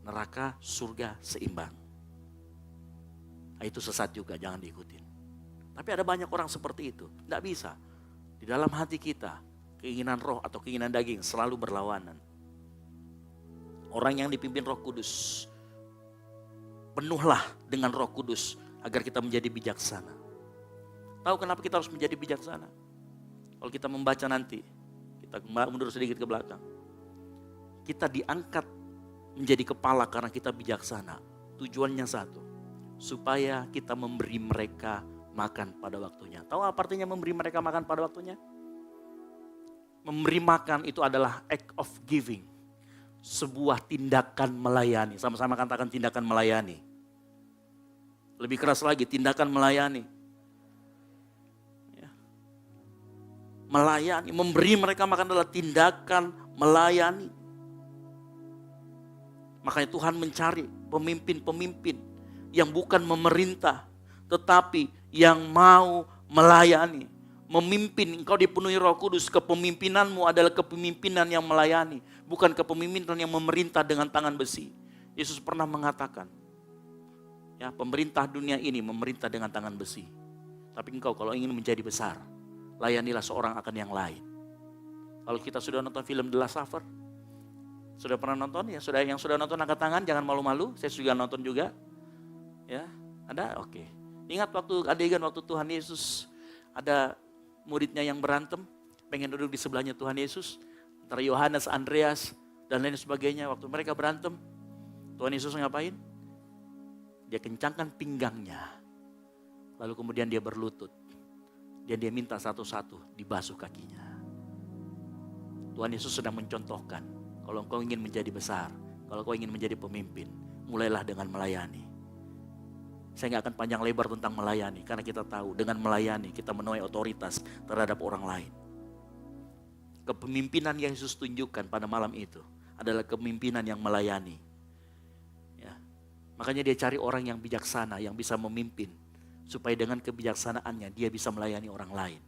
Neraka, surga seimbang. Nah, itu sesat juga, jangan diikutin. Tapi ada banyak orang seperti itu. Tidak bisa. Di dalam hati kita, keinginan roh atau keinginan daging selalu berlawanan. Orang yang dipimpin Roh Kudus, penuhlah dengan Roh Kudus agar kita menjadi bijaksana. Tahu kenapa kita harus menjadi bijaksana? Kalau kita membaca nanti, kita mundur sedikit ke belakang. Kita diangkat menjadi kepala karena kita bijaksana. Tujuannya satu, supaya kita memberi mereka makan pada waktunya. Tahu apa artinya memberi mereka makan pada waktunya? Memberi makan itu adalah act of giving. Sebuah tindakan melayani. Sama-sama katakan tindakan melayani. Lebih keras lagi, tindakan melayani. Melayani, memberi mereka makan adalah tindakan melayani. Makanya Tuhan mencari pemimpin-pemimpin yang bukan memerintah, tetapi yang mau melayani. Memimpin, engkau dipenuhi Roh Kudus, kepemimpinanmu adalah kepemimpinan yang melayani, bukan kepemimpinan yang memerintah dengan tangan besi. Yesus pernah mengatakan, ya, pemerintah dunia ini memerintah dengan tangan besi. Tapi engkau kalau ingin menjadi besar, layanilah seorang akan yang lain. Kalau kita sudah nonton film The Last Supper, Sudah pernah nonton ya? Yang sudah nonton angkat tangan, jangan malu-malu. Saya juga nonton juga. Ya, ada? Oke. Ingat waktu Tuhan Yesus ada muridnya yang berantem, pengen duduk di sebelahnya Tuhan Yesus, antara Yohanes, Andreas, dan lain sebagainya. Waktu mereka berantem, Tuhan Yesus ngapain? Dia kencangkan pinggangnya, lalu kemudian dia berlutut, dan dia minta satu-satu dibasuh kakinya. Tuhan Yesus sedang mencontohkan, kalau engkau ingin menjadi besar, kalau engkau ingin menjadi pemimpin, mulailah dengan melayani. Saya nggak akan panjang lebar tentang melayani, karena kita tahu dengan melayani kita menuai otoritas terhadap orang lain. Kepemimpinan yang Yesus tunjukkan pada malam itu adalah kepemimpinan yang melayani. Ya. Makanya dia cari orang yang bijaksana, yang bisa memimpin, supaya dengan kebijaksanaannya dia bisa melayani orang lain.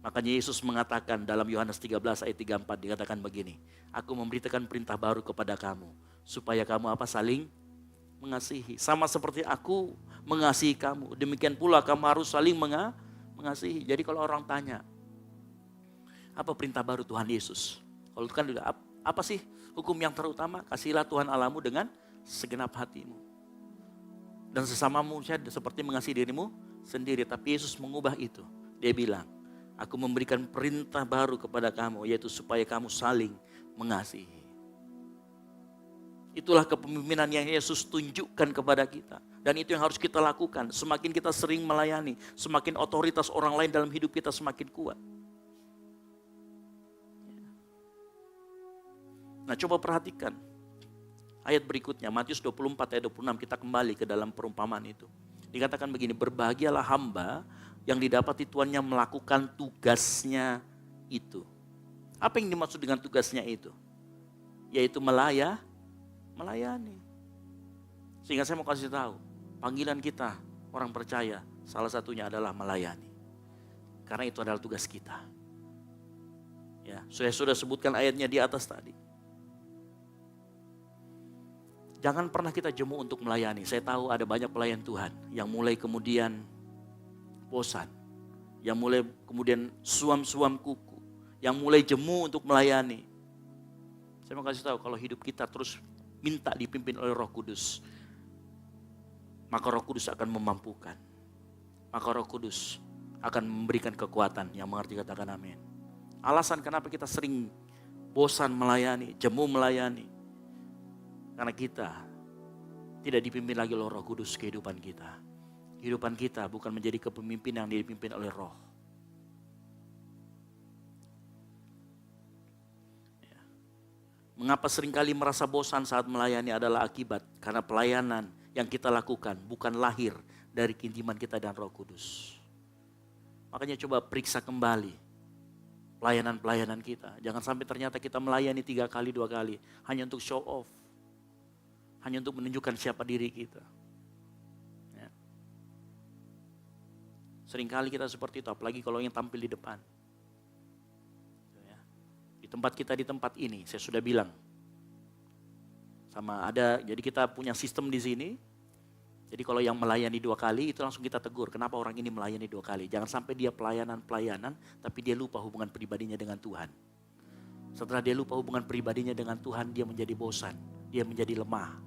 Makanya Yesus mengatakan dalam Yohanes 13 ayat 34, dikatakan begini, aku memberitakan perintah baru kepada kamu, supaya kamu saling mengasihi. Sama seperti aku mengasihi kamu, demikian pula kamu harus saling mengasihi. Jadi kalau orang tanya, apa perintah baru Tuhan Yesus? Kalau kan apa sih hukum yang terutama? Kasihilah Tuhan Allahmu dengan segenap hatimu. Dan sesamamu seperti mengasihi dirimu sendiri. Tapi Yesus mengubah itu. Dia bilang, aku memberikan perintah baru kepada kamu, yaitu supaya kamu saling mengasihi. Itulah kepemimpinan yang Yesus tunjukkan kepada kita. Dan itu yang harus kita lakukan. Semakin kita sering melayani, semakin otoritas orang lain dalam hidup kita semakin kuat. Nah, coba perhatikan ayat berikutnya, Matius 24 ayat 26, kita kembali ke dalam perumpamaan itu. Dikatakan begini, berbahagialah hamba yang didapati tuannya melakukan tugasnya itu. Apa yang dimaksud dengan tugasnya itu? Yaitu melayani. Sehingga saya mau kasih tahu, panggilan kita orang percaya salah satunya adalah melayani. Karena itu adalah tugas kita. Ya, saya sudah sebutkan ayatnya di atas tadi. Jangan pernah kita jemu untuk melayani. Saya tahu ada banyak pelayan Tuhan yang mulai kemudian bosan, yang mulai kemudian suam-suam kuku, yang mulai jemu untuk melayani. Saya mau kasih tahu, kalau hidup kita terus minta dipimpin oleh Roh Kudus, maka Roh Kudus akan memampukan. Maka Roh Kudus akan memberikan kekuatan. Yang mengerti katakan amin. Alasan kenapa kita sering bosan melayani, jemu melayani, karena kita tidak dipimpin lagi oleh Roh Kudus kehidupan kita. Kehidupan kita bukan menjadi kepemimpinan yang dipimpin oleh Roh. Ya. Mengapa seringkali merasa bosan saat melayani adalah akibat karena pelayanan yang kita lakukan bukan lahir dari keintiman kita dan Roh Kudus. Makanya coba periksa kembali pelayanan-pelayanan kita. Jangan sampai ternyata kita melayani 3 kali, 2 kali hanya untuk show off. Hanya untuk menunjukkan siapa diri kita. Ya. Seringkali kita seperti itu, apalagi kalau yang tampil di depan. Ya. Di tempat kita, di tempat ini, saya sudah bilang. Jadi kita punya sistem di sini. Jadi kalau yang melayani 2 kali, itu langsung kita tegur. Kenapa orang ini melayani 2 kali? Jangan sampai dia pelayanan, tapi dia lupa hubungan pribadinya dengan Tuhan. Setelah dia lupa hubungan pribadinya dengan Tuhan, dia menjadi bosan. Dia menjadi lemah.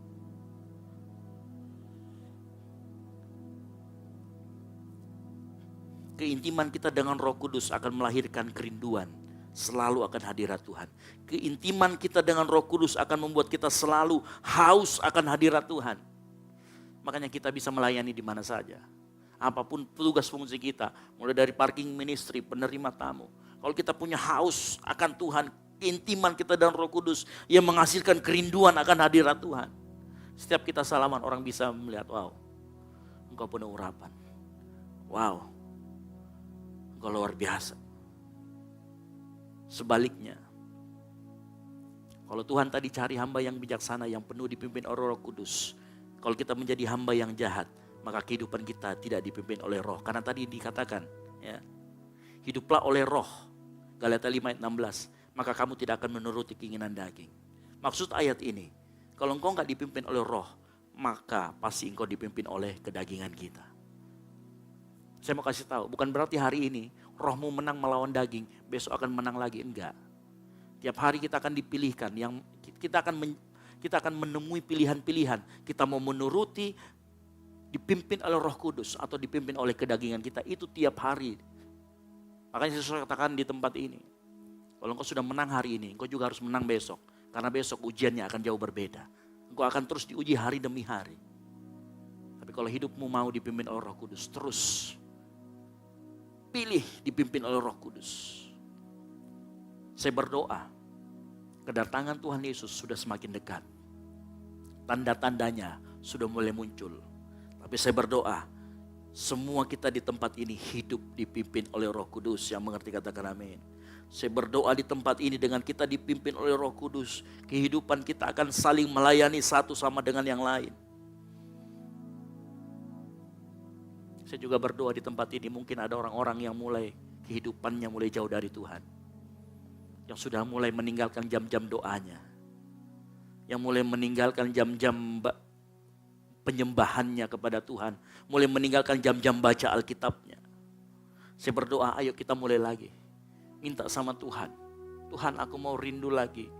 Keintiman kita dengan Roh Kudus akan melahirkan kerinduan selalu akan hadirat Tuhan. Keintiman kita dengan Roh Kudus akan membuat kita selalu haus akan hadirat Tuhan. Makanya kita bisa melayani di mana saja. Apapun tugas fungsi kita, mulai dari parking ministry, penerima tamu. Kalau kita punya haus akan Tuhan, keintiman kita dengan Roh Kudus yang menghasilkan kerinduan akan hadirat Tuhan. Setiap kita salaman, orang bisa melihat, wow, engkau penuh urapan. Wow, engkau luar biasa. Sebaliknya, kalau Tuhan tadi cari hamba yang bijaksana, yang penuh dipimpin oleh Roh Kudus. Kalau kita menjadi hamba yang jahat, maka kehidupan kita tidak dipimpin oleh Roh. Karena tadi dikatakan, ya, hiduplah oleh Roh. Galatia 5 ayat 16. Maka kamu tidak akan menuruti keinginan daging. Maksud ayat ini, kalau engkau enggak dipimpin oleh Roh, maka pasti engkau dipimpin oleh kedagingan kita. Saya mau kasih tahu, bukan berarti hari ini rohmu menang melawan daging, besok akan menang lagi, enggak. Tiap hari kita akan dipilihkan, yang kita akan menemui pilihan-pilihan. Kita mau menuruti, dipimpin oleh Roh Kudus atau dipimpin oleh kedagingan kita. Itu tiap hari. Makanya saya katakan di tempat ini, kalau engkau sudah menang hari ini, engkau juga harus menang besok. Karena besok ujiannya akan jauh berbeda. Engkau akan terus diuji hari demi hari. Tapi kalau hidupmu mau dipimpin oleh Roh Kudus, terus pilih dipimpin oleh Roh Kudus. Saya berdoa, kedatangan Tuhan Yesus sudah semakin dekat. Tanda-tandanya sudah mulai muncul. Tapi saya berdoa, semua kita di tempat ini hidup dipimpin oleh Roh Kudus. Yang mengerti katakan amin. Saya berdoa di tempat ini dengan kita dipimpin oleh Roh Kudus. Kehidupan kita akan saling melayani satu sama dengan yang lain. Saya juga berdoa di tempat ini mungkin ada orang-orang yang mulai kehidupannya mulai jauh dari Tuhan. Yang sudah mulai meninggalkan jam-jam doanya. Yang mulai meninggalkan jam-jam penyembahannya kepada Tuhan. Mulai meninggalkan jam-jam baca Alkitabnya. Saya berdoa, ayo kita mulai lagi. Minta sama Tuhan. Tuhan, aku mau rindu lagi.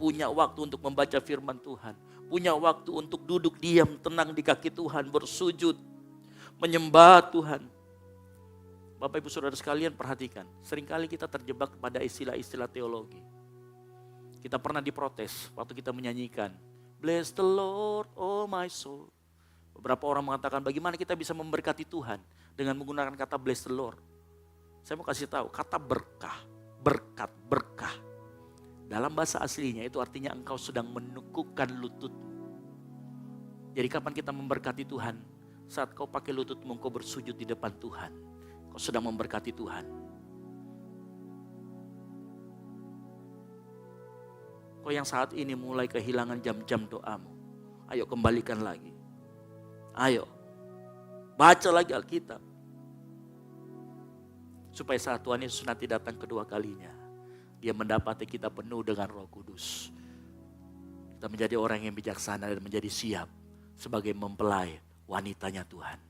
Punya waktu untuk membaca firman Tuhan. Punya waktu untuk duduk diam tenang di kaki Tuhan. Bersujud. Menyembah Tuhan. Bapak Ibu Saudara sekalian perhatikan. Seringkali kita terjebak pada istilah-istilah teologi. Kita pernah diprotes waktu kita menyanyikan. Bless the Lord, oh my soul. Beberapa orang mengatakan bagaimana kita bisa memberkati Tuhan dengan menggunakan kata bless the Lord. Saya mau kasih tahu kata berkah, berkat, berkah. Dalam bahasa aslinya itu artinya engkau sedang menekukkan lututmu. Jadi kapan kita memberkati Tuhan? Saat kau pakai lututmu engkau bersujud di depan Tuhan. Kau sedang memberkati Tuhan. Kau yang saat ini mulai kehilangan jam-jam doamu. Ayo kembalikan lagi. Ayo. Baca lagi Alkitab. Supaya saat Tuhan Yesus nanti datang kedua kalinya. Dia mendapati kita penuh dengan Roh Kudus. Kita menjadi orang yang bijaksana dan menjadi siap. Sebagai mempelai wanitanya Tuhan.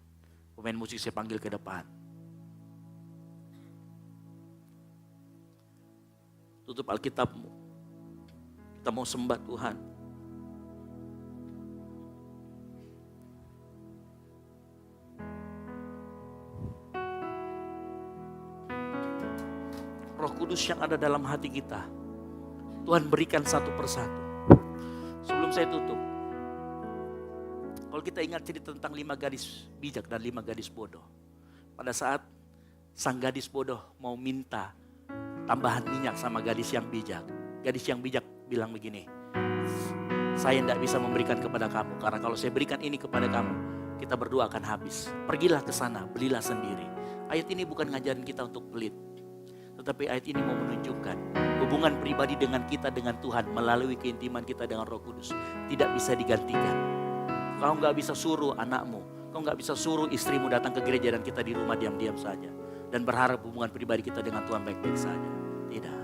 Pemain musik saya panggil ke depan. Tutup Alkitabmu. Kita mau sembah Tuhan. Roh Kudus yang ada dalam hati kita, Tuhan berikan satu persatu. Sebelum saya tutup, kalau kita ingat cerita tentang 5 gadis bijak dan 5 gadis bodoh. Pada saat sang gadis bodoh mau minta tambahan minyak sama gadis yang bijak. Gadis yang bijak bilang begini, saya tidak bisa memberikan kepada kamu. Karena kalau saya berikan ini kepada kamu, kita berdua akan habis. Pergilah ke sana, belilah sendiri. Ayat ini bukan ngajarin kita untuk pelit. Tetapi ayat ini mau menunjukkan hubungan pribadi dengan kita dengan Tuhan melalui keintiman kita dengan Roh Kudus tidak bisa digantikan. Kau gak bisa suruh anakmu, kau gak bisa suruh istrimu datang ke gereja dan kita di rumah diam-diam saja. Dan berharap hubungan pribadi kita dengan Tuhan baik-baik saja. Tidak.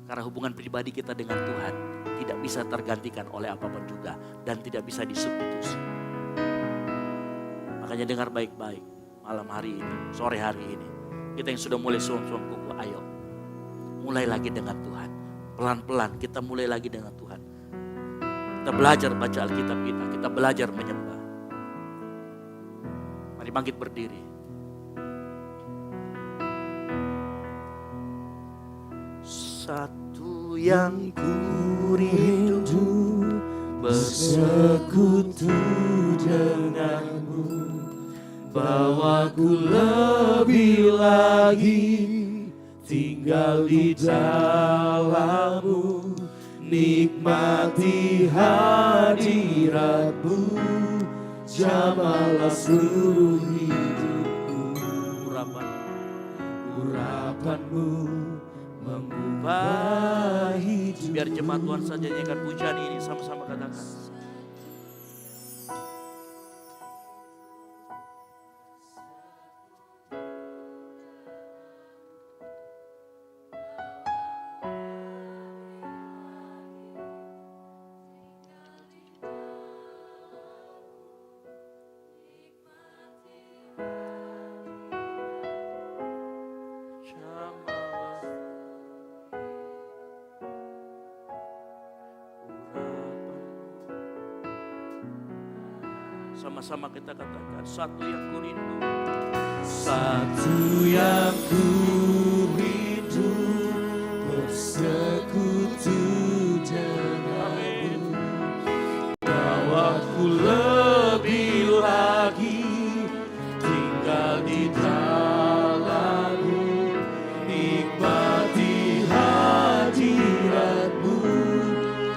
Karena hubungan pribadi kita dengan Tuhan tidak bisa tergantikan oleh apapun juga. Dan tidak bisa disubstitusi. Makanya dengar baik-baik malam hari ini, sore hari ini. Kita yang sudah mulai suam-suam kuku, ayo. Mulai lagi dengan Tuhan. Pelan-pelan kita mulai lagi dengan Tuhan. Kita belajar baca Alkitab kita. Kita belajar menyembah. Mari bangkit berdiri. Satu yang ku rindu bersekutu denganmu. Bawaku lebih lagi tinggal di dalammu. Nikmati hadiratmu, jamalah seluruh hidupku. Urapanmu mengubah hidup. Biar jemaat Tuhan saja nyanyikan pujian ini sama-sama katakan. Sama-sama kita katakan, satu yang ku rindu. Satu yang ku rindu, bersekutu denganmu, bawaku lebih lagi tinggal di dalammu, nikmati hadiratmu,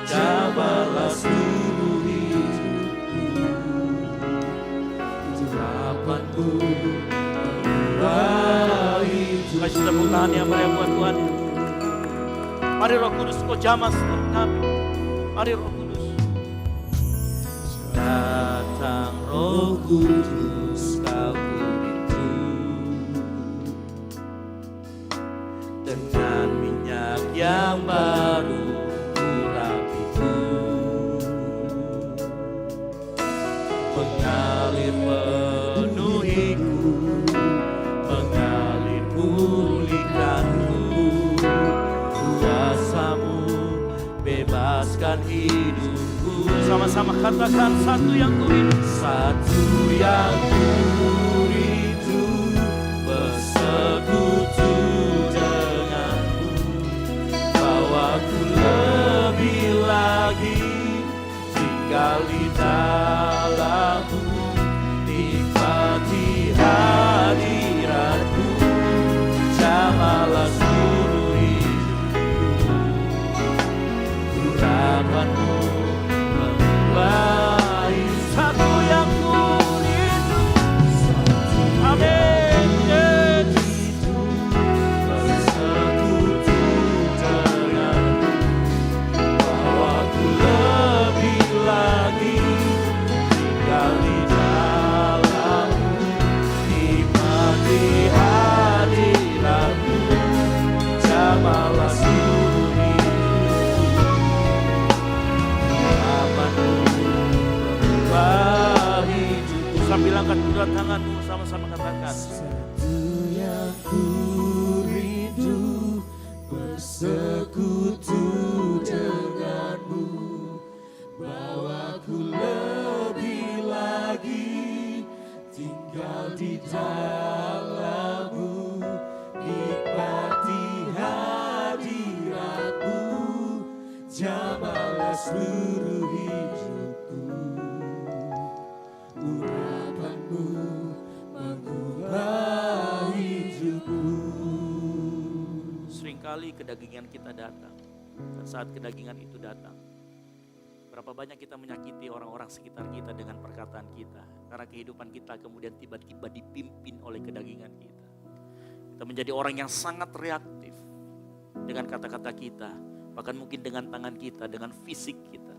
jamalah seluruh hidupku, harapanku. Kasih tepuk tangan yang meriah buat Tuhan. Mari Roh Kudus kau jamah seluruh kami. Mari Roh Kudus. Datang Roh Kudus, kau rindu, dengan minyak yang baru urapiku, mengalir penuhiku, mengalir pulihkanku, kuasamu bebaskan hidupku. Sama-sama katakan, satu yang ku rindu. Satu yang ku rindu, bersekutu denganmu, bawaku lebih lagi tinggal di dalammu, nikmati hadiratmu, jamalah seluruh hidupku, urapanmu mengulai. Satu yang ku rindu. Amin. Yes. Bersekutu denganmu, bawaku lebih lagi tinggal di dalammu, nikmati hadiratmu, jamalah seluruh hidupku, harapanmu mengubah hidupku. Sambil angkat kedua tanganmu, sama-sama katakan. Satu yang ku rindu, bersekutu denganmu, bawaku lebih lagi tinggal di dalammu, nikmati hadiratmu, jamalah seluruh hidupku, urapanmu mengubah hidupku. Seringkali kedagingan kita datang. Dan saat kedagingan itu datang, berapa banyak kita menyakiti orang-orang sekitar kita dengan perkataan kita. Karena kehidupan kita kemudian tiba-tiba dipimpin oleh kedagingan kita. Kita menjadi orang yang sangat reaktif dengan kata-kata kita. Bahkan mungkin dengan tangan kita, dengan fisik kita.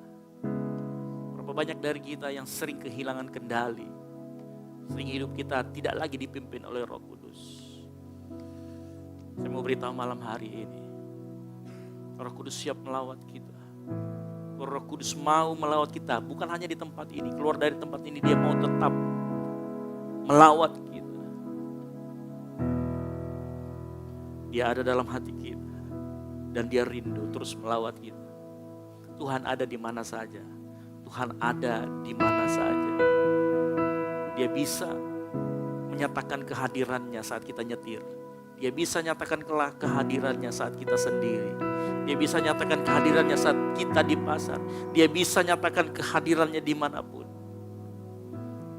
Berapa banyak dari kita yang sering kehilangan kendali. Sering hidup kita tidak lagi dipimpin oleh Roh Kudus. Saya mau beritahu malam hari ini, Roh Kudus siap melawat kita. Roh Kudus mau melawat kita, bukan hanya di tempat ini. Keluar dari tempat ini dia mau tetap melawat kita. Dia ada dalam hati kita. Dan dia rindu terus melawat kita. Tuhan ada di mana saja. Tuhan ada di mana saja. Dia bisa menyatakan kehadirannya saat kita nyetir. Dia bisa nyatakan kehadirannya saat kita sendiri. Dia bisa nyatakan kehadirannya saat kita di pasar. Dia bisa nyatakan kehadirannya dimanapun.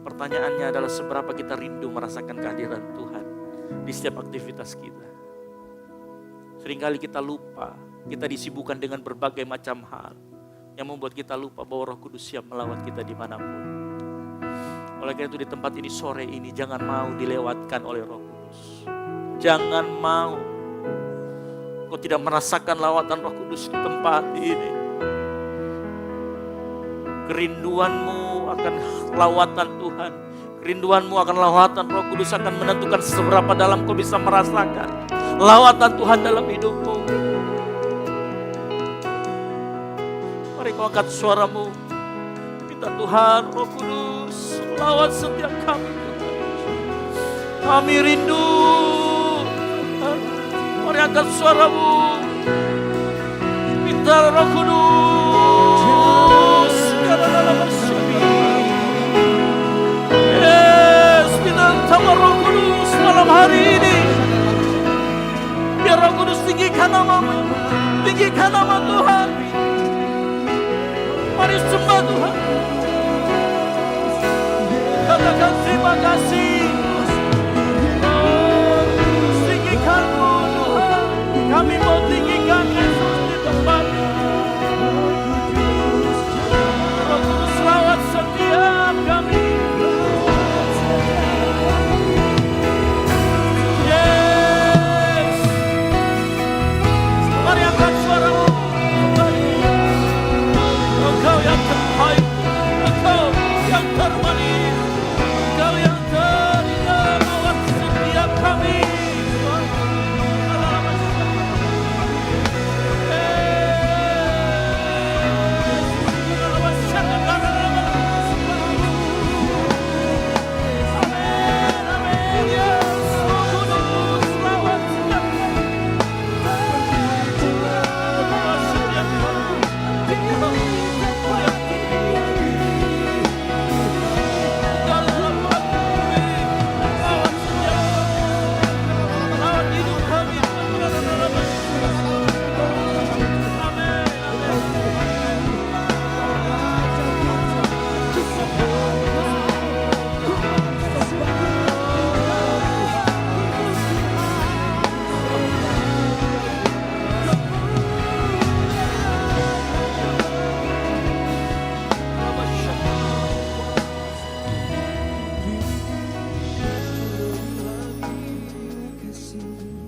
Pertanyaannya adalah seberapa kita rindu merasakan kehadiran Tuhan di setiap aktivitas kita. Seringkali kita lupa, kita disibukkan dengan berbagai macam hal yang membuat kita lupa bahwa Roh Kudus siap melawat kita dimanapun. Oleh karena itu di tempat ini sore ini jangan mau dilewatkan oleh Roh Kudus. Jangan mau kau tidak merasakan lawatan Roh Kudus di tempat ini. Kerinduanmu akan lawatan Tuhan, kerinduanmu akan lawatan Roh Kudus akan menentukan seberapa dalam kau bisa merasakan lawatan Tuhan dalam hidupmu. Mari kau angkat suaramu, minta Tuhan Roh Kudus lawat setiap kami. Kami rindu. Mari angkat suaramu, minta Roh Kudus. sembah Tuhan. Katakan terima kasih. Oh, tinggikan-Mu Tuhan. Kami mau tinggikan Yesus di tempat ini. Roh Kudus rawat setiap kami. Yes. Mari angkat suaramu. Engkau yang terbaik, Engkau yang termanis, Engkau yang terindah rawat setiap kami.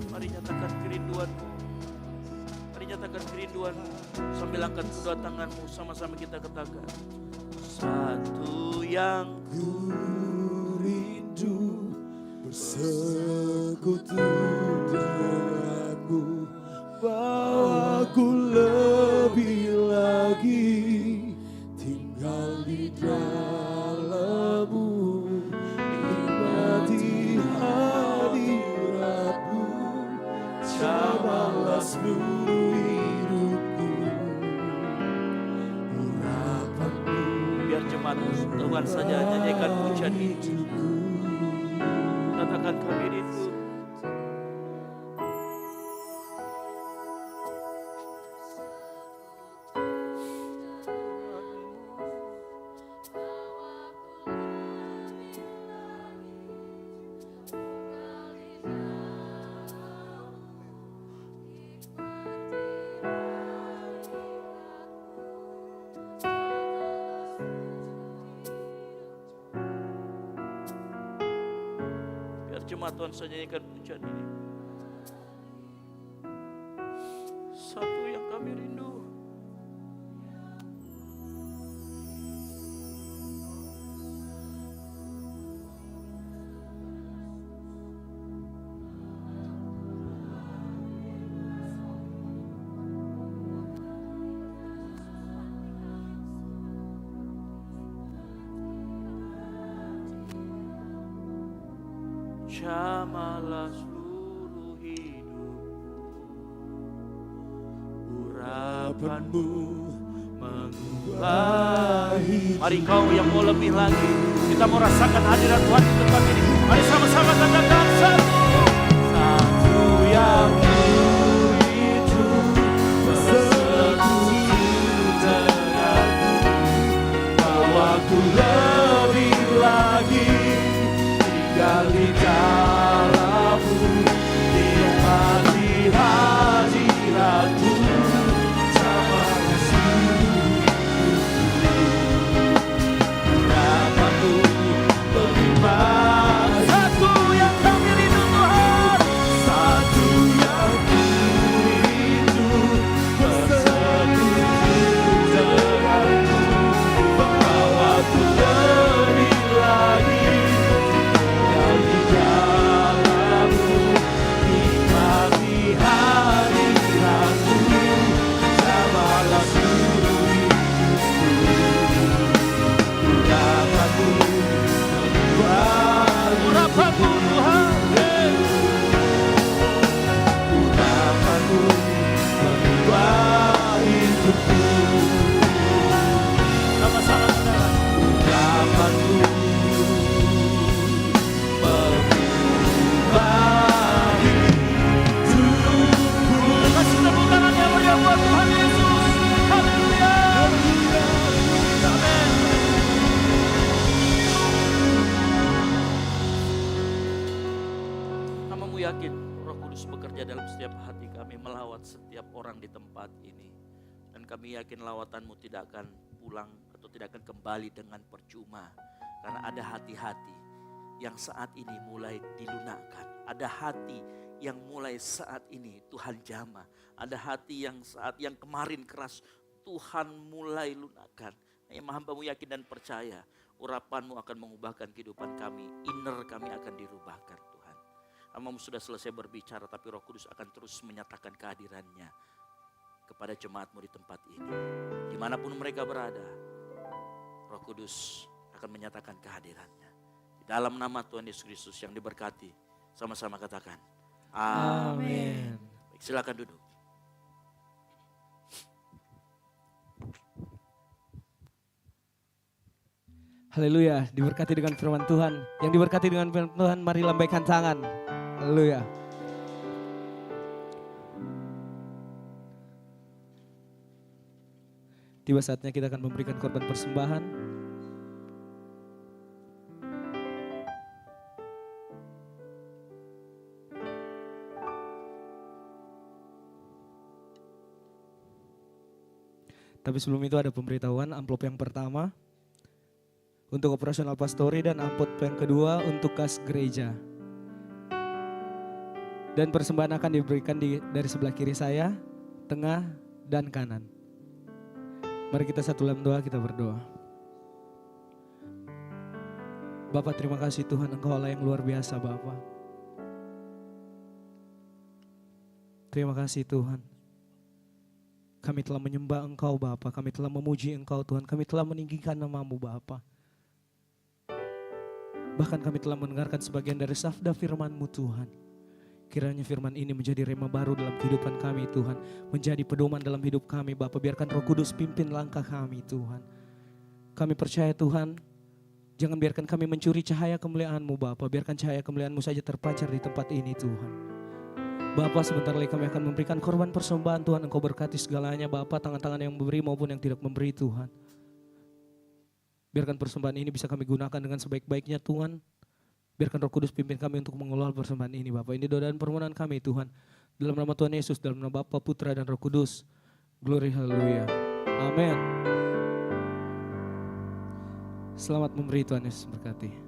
Mari nyatakan kerinduanmu. Mari nyatakan kerinduanmu. Sambil angkat kedua tanganmu, sama-sama kita katakan. Satu yang Ku rindu bersekutu denganmu, aku lebih lagi tinggal di dalammu, nikmati hadiratmu, jamalah seluruh hidupku, urapanmu. biar jemaat Tuhan saja nyanyikan pujian ini. Katakan kami rindu. Jemaat Tuhan saja nyanyikan pujian ini. Satu yang kami rindu. Jamalah seluruh hidupku, urapanmu mengubah hidup. Mari kau yang mau lebih lagi, kita mau rasakan hadirat Tuhan di tempat ini. Mari sama-sama katakan satu. Satu yang rindu bersekutu denganmu, bawaku lebih lagi tinggal di dalammu, nikmati hadiratmu, jamalah seluruh urapanmu melimpah. Satu yang kami rindu Tuhan, satu yang ku rindu bersekutu denganmu, membawaku yakin Roh Kudus bekerja dalam setiap hati kami, melawat setiap orang di tempat ini. Dan kami yakin lawatanmu tidak akan pulang atau tidak akan kembali dengan percuma. Karena ada hati-hati yang saat ini mulai dilunakkan. Ada hati yang mulai saat ini Tuhan jamah. Ada hati yang saat yang kemarin keras Tuhan mulai lunakkan. Hamba-Mu yakin dan percaya urapan-Mu akan mengubahkan kehidupan kami. Inner kami akan dirubahkan Tuhan. Hamba-Mu sudah selesai berbicara, tapi Roh Kudus akan terus menyatakan kehadirannya kepada jemaat-Mu di tempat ini. Dimanapun mereka berada, Roh Kudus akan menyatakan kehadirannya. Di dalam nama Tuhan Yesus Kristus yang diberkati, sama-sama katakan amin. Baik, silakan duduk. Haleluya, diberkati dengan firman Tuhan. Yang diberkati dengan firman Tuhan, mari lambaikan tangan. Haleluya. Tiba saatnya kita akan memberikan korban persembahan. Tapi sebelum itu ada pemberitahuan. Amplop yang pertama untuk operasional pastori dan amplop yang kedua untuk kas gereja. Dan persembahan akan diberikan dari sebelah kiri saya, tengah, dan kanan. Mari kita satu dalam doa, kita berdoa. Bapak, terima kasih Tuhan, Engkau Allah yang luar biasa Bapak. Terima kasih Tuhan. Kami telah menyembah Engkau Bapa, kami telah memuji Engkau Tuhan, kami telah meninggikan nama-Mu Bapa. Bahkan kami telah mendengarkan sebagian dari sabda firman-Mu Tuhan. Kiranya firman ini menjadi rema baru dalam kehidupan kami Tuhan. Menjadi pedoman dalam hidup kami Bapa. Biarkan Roh Kudus pimpin langkah kami Tuhan. Kami percaya Tuhan, jangan biarkan kami mencuri cahaya kemuliaan-Mu Bapa. Biarkan cahaya kemuliaan-Mu saja terpancar di tempat ini Tuhan. Bapa, sebentar lagi kami akan memberikan korban persembahan Tuhan. Engkau berkati segalanya Bapa, tangan-tangan yang memberi maupun yang tidak memberi Tuhan. Biarkan persembahan ini bisa kami gunakan dengan sebaik-baiknya Tuhan. Biarkan Roh Kudus pimpin kami untuk mengelola persembahan ini Bapak. Ini doa dan permohonan kami Tuhan. Dalam nama Tuhan Yesus, dalam nama Bapa, Putra dan Roh Kudus. Glory, haleluya. Amin. Selamat memberi, Tuhan Yesus berkati.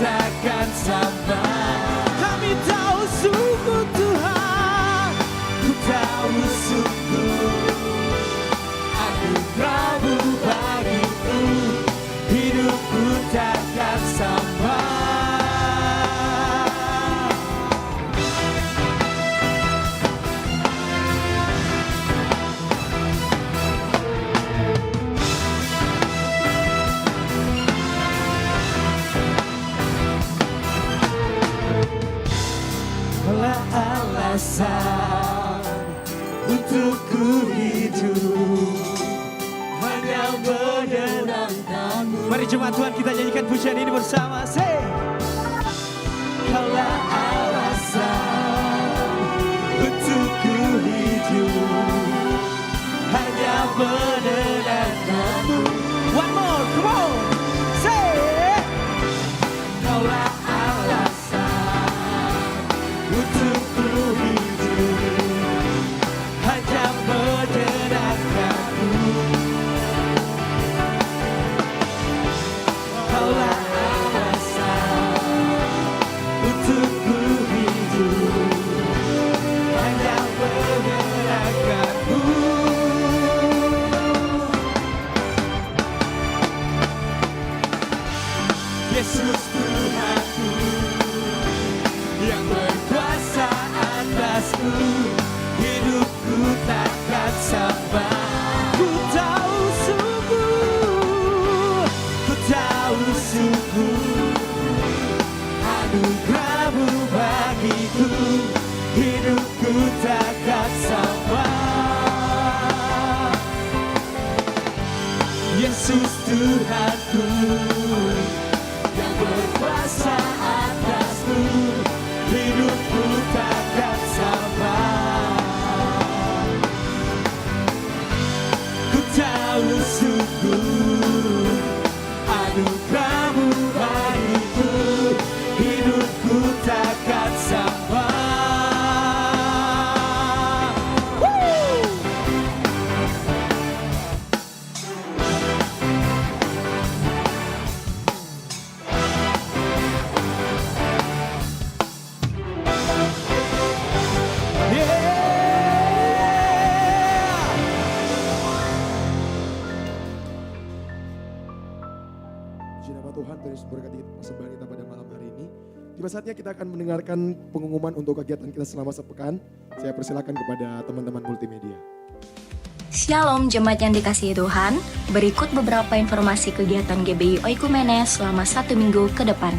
Takkan sampai kami tahu sungguh Tuhan alasan untuk ku hidup, hanya menyenangkanmu. Mari jemaat Tuhan kita nyanyikan pujian ini bersama. Say, kaulah alasan untuk ku hidup, hanya menyenangkanmu. One more, come on. Say, kaulah alasan untuk ku hidup, hanya menyenangkanmu. Kaulah alasan untuk ku hidup, hanya menyenangkanmu. Yesus Tuhanku yang berkuasa atasku, hidupku takkan sampai. Ku tahu sungguh, ku tahu sungguh, anugerah-Mu bagiku, hidupku takkan sampai. Yesus Tuhanku yang berkuasa atasku, hidupku takkan sampai. Ku tahu sungguh, anugerah-Mu bagiku, hidupku takkan sampai. Puji nama Tuhan, terus berkati persembahan kita pada malam hari ini. Tiba saatnya kita akan mendengarkan pengumuman untuk kegiatan kita selama sepekan. Saya persilakan kepada teman-teman multimedia. Shalom jemaat yang dikasihi Tuhan, berikut beberapa informasi kegiatan GBI Oikumene selama 1 minggu ke depan.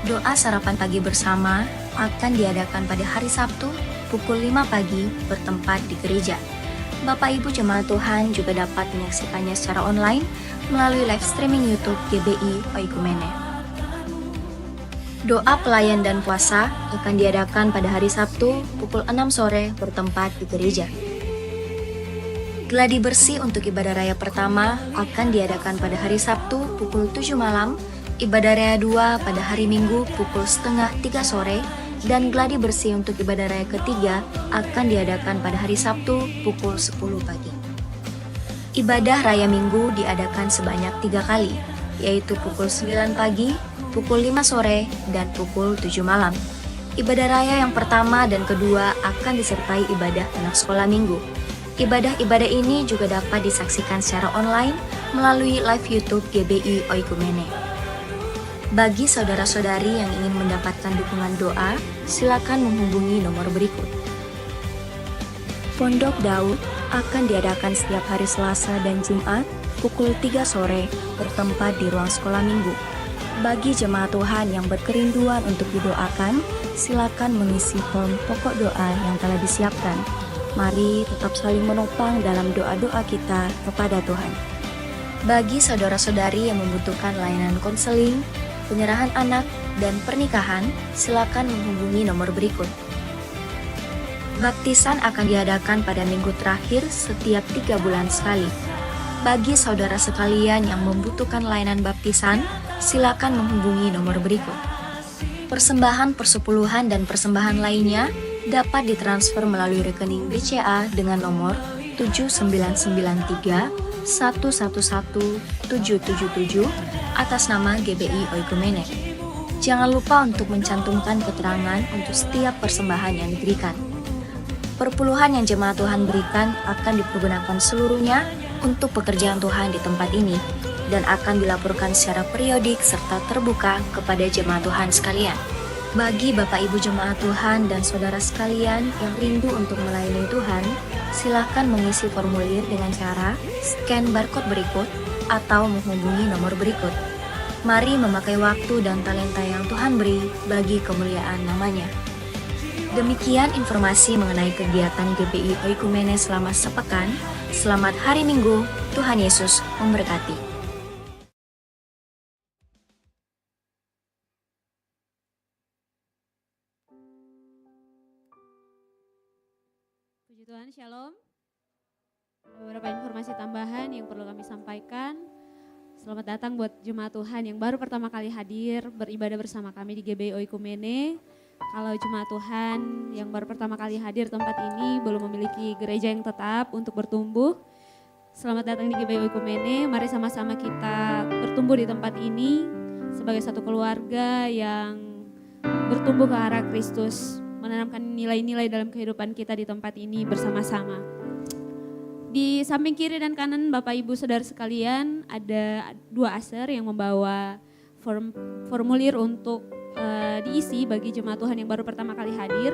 Doa sarapan pagi bersama akan diadakan pada hari Sabtu pukul 5 pagi bertempat di gereja. Bapak Ibu jemaat Tuhan juga dapat menyaksikannya secara online melalui live streaming YouTube GBI Oikumene. Doa pelayan dan puasa akan diadakan pada hari Sabtu pukul 6 sore bertempat di gereja. Gladi bersih untuk ibadah raya pertama akan diadakan pada hari Sabtu pukul 7 malam, ibadah raya 2 pada hari Minggu pukul setengah 3 sore, dan gladi bersih untuk ibadah raya ketiga akan diadakan pada hari Sabtu pukul 10 pagi. Ibadah raya Minggu diadakan sebanyak 3 kali, yaitu pukul 9 pagi, pukul 5 sore, dan pukul 7 malam. Ibadah raya yang pertama dan kedua akan disertai ibadah anak sekolah minggu. Ibadah-ibadah ini juga dapat disaksikan secara online melalui live YouTube GBI Oikumene. Bagi saudara-saudari yang ingin mendapatkan dukungan doa, silakan menghubungi nomor berikut. Pondok Daud akan diadakan setiap hari Selasa dan Jumat pukul 3 sore bertempat di ruang sekolah minggu. Bagi jemaat Tuhan yang berkerinduan untuk didoakan, silakan mengisi form pokok doa yang telah disiapkan. Mari tetap saling menopang dalam doa-doa kita kepada Tuhan. Bagi saudara-saudari yang membutuhkan layanan konseling, penyerahan anak, dan pernikahan, silakan menghubungi nomor berikut. Baptisan akan diadakan pada minggu terakhir setiap 3 bulan sekali. Bagi saudara sekalian yang membutuhkan layanan baptisan, silakan menghubungi nomor berikut. Persembahan persepuluhan dan persembahan lainnya dapat ditransfer melalui rekening BCA dengan nomor 7993 111 777 atas nama GBI Oikumene. Jangan lupa untuk mencantumkan keterangan untuk setiap persembahan yang diberikan. Perpuluhan yang jemaat Tuhan berikan akan dipergunakan seluruhnya untuk pekerjaan Tuhan di tempat ini dan akan dilaporkan secara periodik serta terbuka kepada jemaat Tuhan sekalian. Bagi Bapak Ibu jemaat Tuhan dan saudara sekalian yang rindu untuk melayani Tuhan, silakan mengisi formulir dengan cara scan barcode berikut atau menghubungi nomor berikut. Mari memakai waktu dan talenta yang Tuhan beri bagi kemuliaan namanya. Demikian informasi mengenai kegiatan GBI Oikumene selama sepekan. Selamat hari Minggu, Tuhan Yesus memberkati. Puji Tuhan, Shalom. Ada beberapa informasi tambahan yang perlu kami sampaikan. Selamat datang buat jemaat Tuhan yang baru pertama kali hadir beribadah bersama kami di GBI Oikumene. Kalau jemaat Tuhan yang baru pertama kali hadir tempat ini belum memiliki gereja yang tetap untuk bertumbuh, selamat datang di GBI Oikumene. Mari sama-sama kita bertumbuh di tempat ini sebagai satu keluarga yang bertumbuh ke arah Kristus, menanamkan nilai-nilai dalam kehidupan kita di tempat ini bersama-sama. Di samping kiri dan kanan Bapak Ibu Saudara sekalian ada 2 aser yang membawa formulir untuk diisi bagi jemaat Tuhan yang baru pertama kali hadir.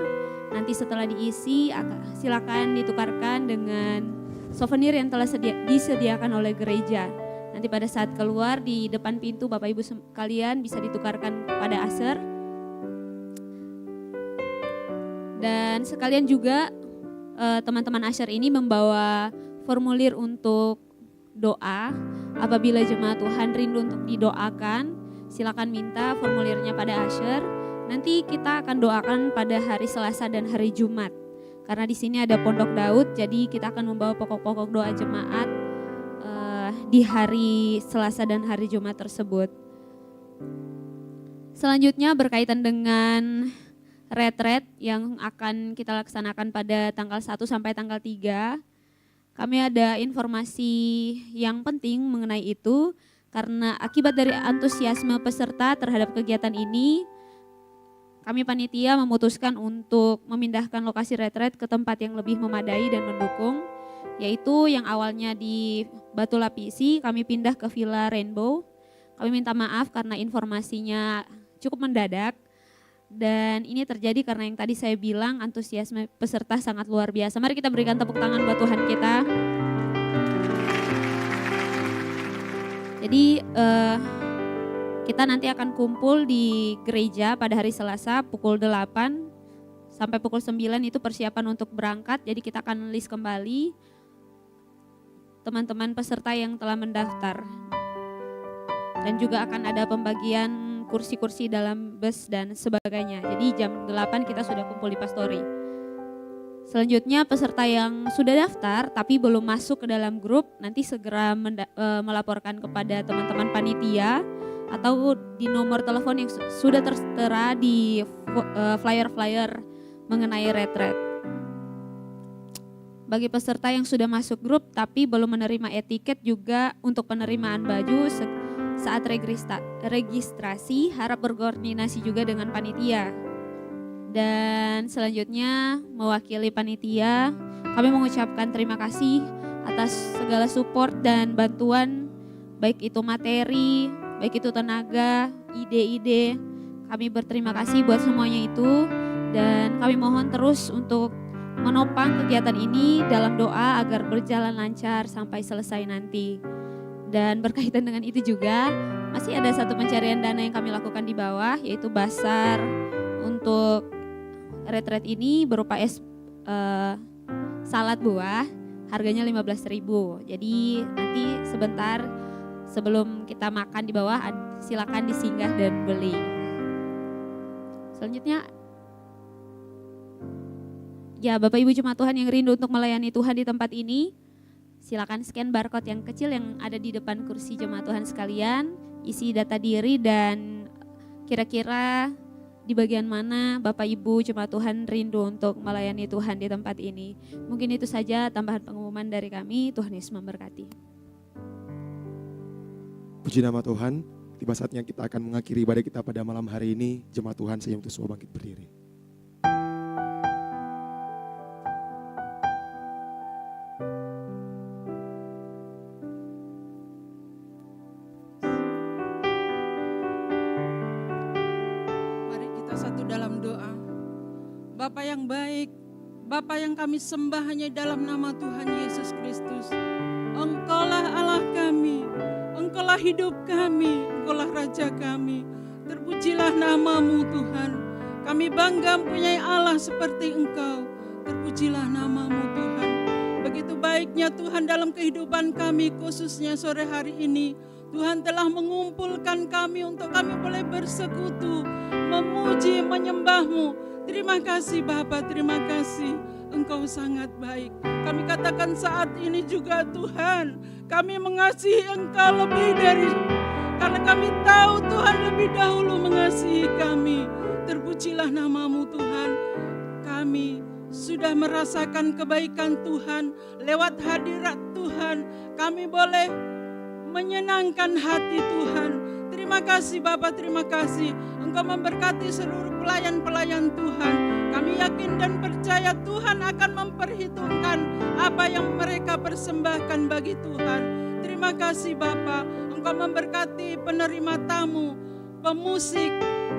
Nanti setelah diisi silakan ditukarkan dengan souvenir yang telah disediakan oleh gereja. Nanti pada saat keluar di depan pintu Bapak Ibu sekalian bisa ditukarkan pada aser. Dan sekalian juga teman-teman Asher ini membawa formulir untuk doa. Apabila jemaat Tuhan rindu untuk didoakan, silakan minta formulirnya pada Asher. Nanti kita akan doakan pada hari Selasa dan hari Jumat. Karena di sini ada Pondok Daud, jadi kita akan membawa pokok-pokok doa jemaat di hari Selasa dan hari Jumat tersebut. Selanjutnya berkaitan dengan retret yang akan kita laksanakan pada tanggal 1 sampai tanggal 3. Kami ada informasi yang penting mengenai itu karena akibat dari antusiasme peserta terhadap kegiatan ini, kami panitia memutuskan untuk memindahkan lokasi retret ke tempat yang lebih memadai dan mendukung, yaitu yang awalnya di Batu Lapisi, kami pindah ke Villa Rainbow. Kami minta maaf karena informasinya cukup mendadak. Dan ini terjadi karena yang tadi saya bilang antusiasme peserta sangat luar biasa. Mari kita berikan tepuk tangan buat Tuhan kita. Jadi kita nanti akan kumpul di gereja pada hari Selasa pukul 8 sampai pukul 9 itu persiapan untuk berangkat. Jadi kita akan list kembali teman-teman peserta yang telah mendaftar. Dan juga akan ada pembagian kursi-kursi dalam bus dan sebagainya. Jadi jam 8 kita sudah kumpul di Pastori. Selanjutnya peserta yang sudah daftar tapi belum masuk ke dalam grup nanti segera melaporkan kepada teman-teman panitia atau di nomor telepon yang sudah tertera di flyer-flyer mengenai retret. Bagi peserta yang sudah masuk grup tapi belum menerima etiket juga untuk penerimaan baju saat registrasi harap berkoordinasi juga dengan panitia. Dan selanjutnya mewakili panitia, kami mengucapkan terima kasih atas segala support dan bantuan, baik itu materi, baik itu tenaga, ide-ide. Kami berterima kasih buat semuanya itu dan kami mohon terus untuk menopang kegiatan ini dalam doa agar berjalan lancar sampai selesai nanti. Dan berkaitan dengan itu juga masih ada satu pencarian dana yang kami lakukan di bawah, yaitu basar untuk retret ini berupa salad buah, harganya 15.000. Jadi nanti sebentar sebelum kita makan di bawah silakan disinggah dan beli. Selanjutnya ya Bapak Ibu jemaat Tuhan yang rindu untuk melayani Tuhan di tempat ini, silakan scan barcode yang kecil yang ada di depan kursi jemaat Tuhan sekalian, isi data diri dan kira-kira di bagian mana Bapak Ibu jemaat Tuhan rindu untuk melayani Tuhan di tempat ini. Mungkin itu saja tambahan pengumuman dari kami. Tuhan Yesus memberkati. Puji nama Tuhan, tiba saatnya kita akan mengakhiri ibadah kita pada malam hari ini. Jemaat Tuhan saya untuk semua bangkit berdiri. Bapa yang baik, Bapa yang kami sembah hanya dalam nama Tuhan Yesus Kristus. Engkaulah Allah kami, Engkaulah hidup kami, Engkaulah Raja kami. Terpujilah namamu Tuhan. Kami bangga mempunyai Allah seperti Engkau. Terpujilah nama-Mu Tuhan. Begitu baiknya Tuhan dalam kehidupan kami, khususnya sore hari ini. Tuhan telah mengumpulkan kami untuk kami boleh bersekutu, memuji, menyembah-Mu. Terima kasih Bapa, terima kasih. Engkau sangat baik. Kami katakan saat ini juga Tuhan, kami mengasihi Engkau lebih dari, karena kami tahu Tuhan lebih dahulu mengasihi kami. Terpujilah nama-Mu Tuhan. Kami sudah merasakan kebaikan Tuhan lewat hadirat Tuhan. Kami boleh menyenangkan hati Tuhan. Terima kasih Bapa, terima kasih. Engkau memberkati seluruh pelayan-pelayan Tuhan. Kami yakin dan percaya Tuhan akan memperhitungkan apa yang mereka persembahkan bagi Tuhan. Terima kasih Bapa. Engkau memberkati penerima tamu, pemusik,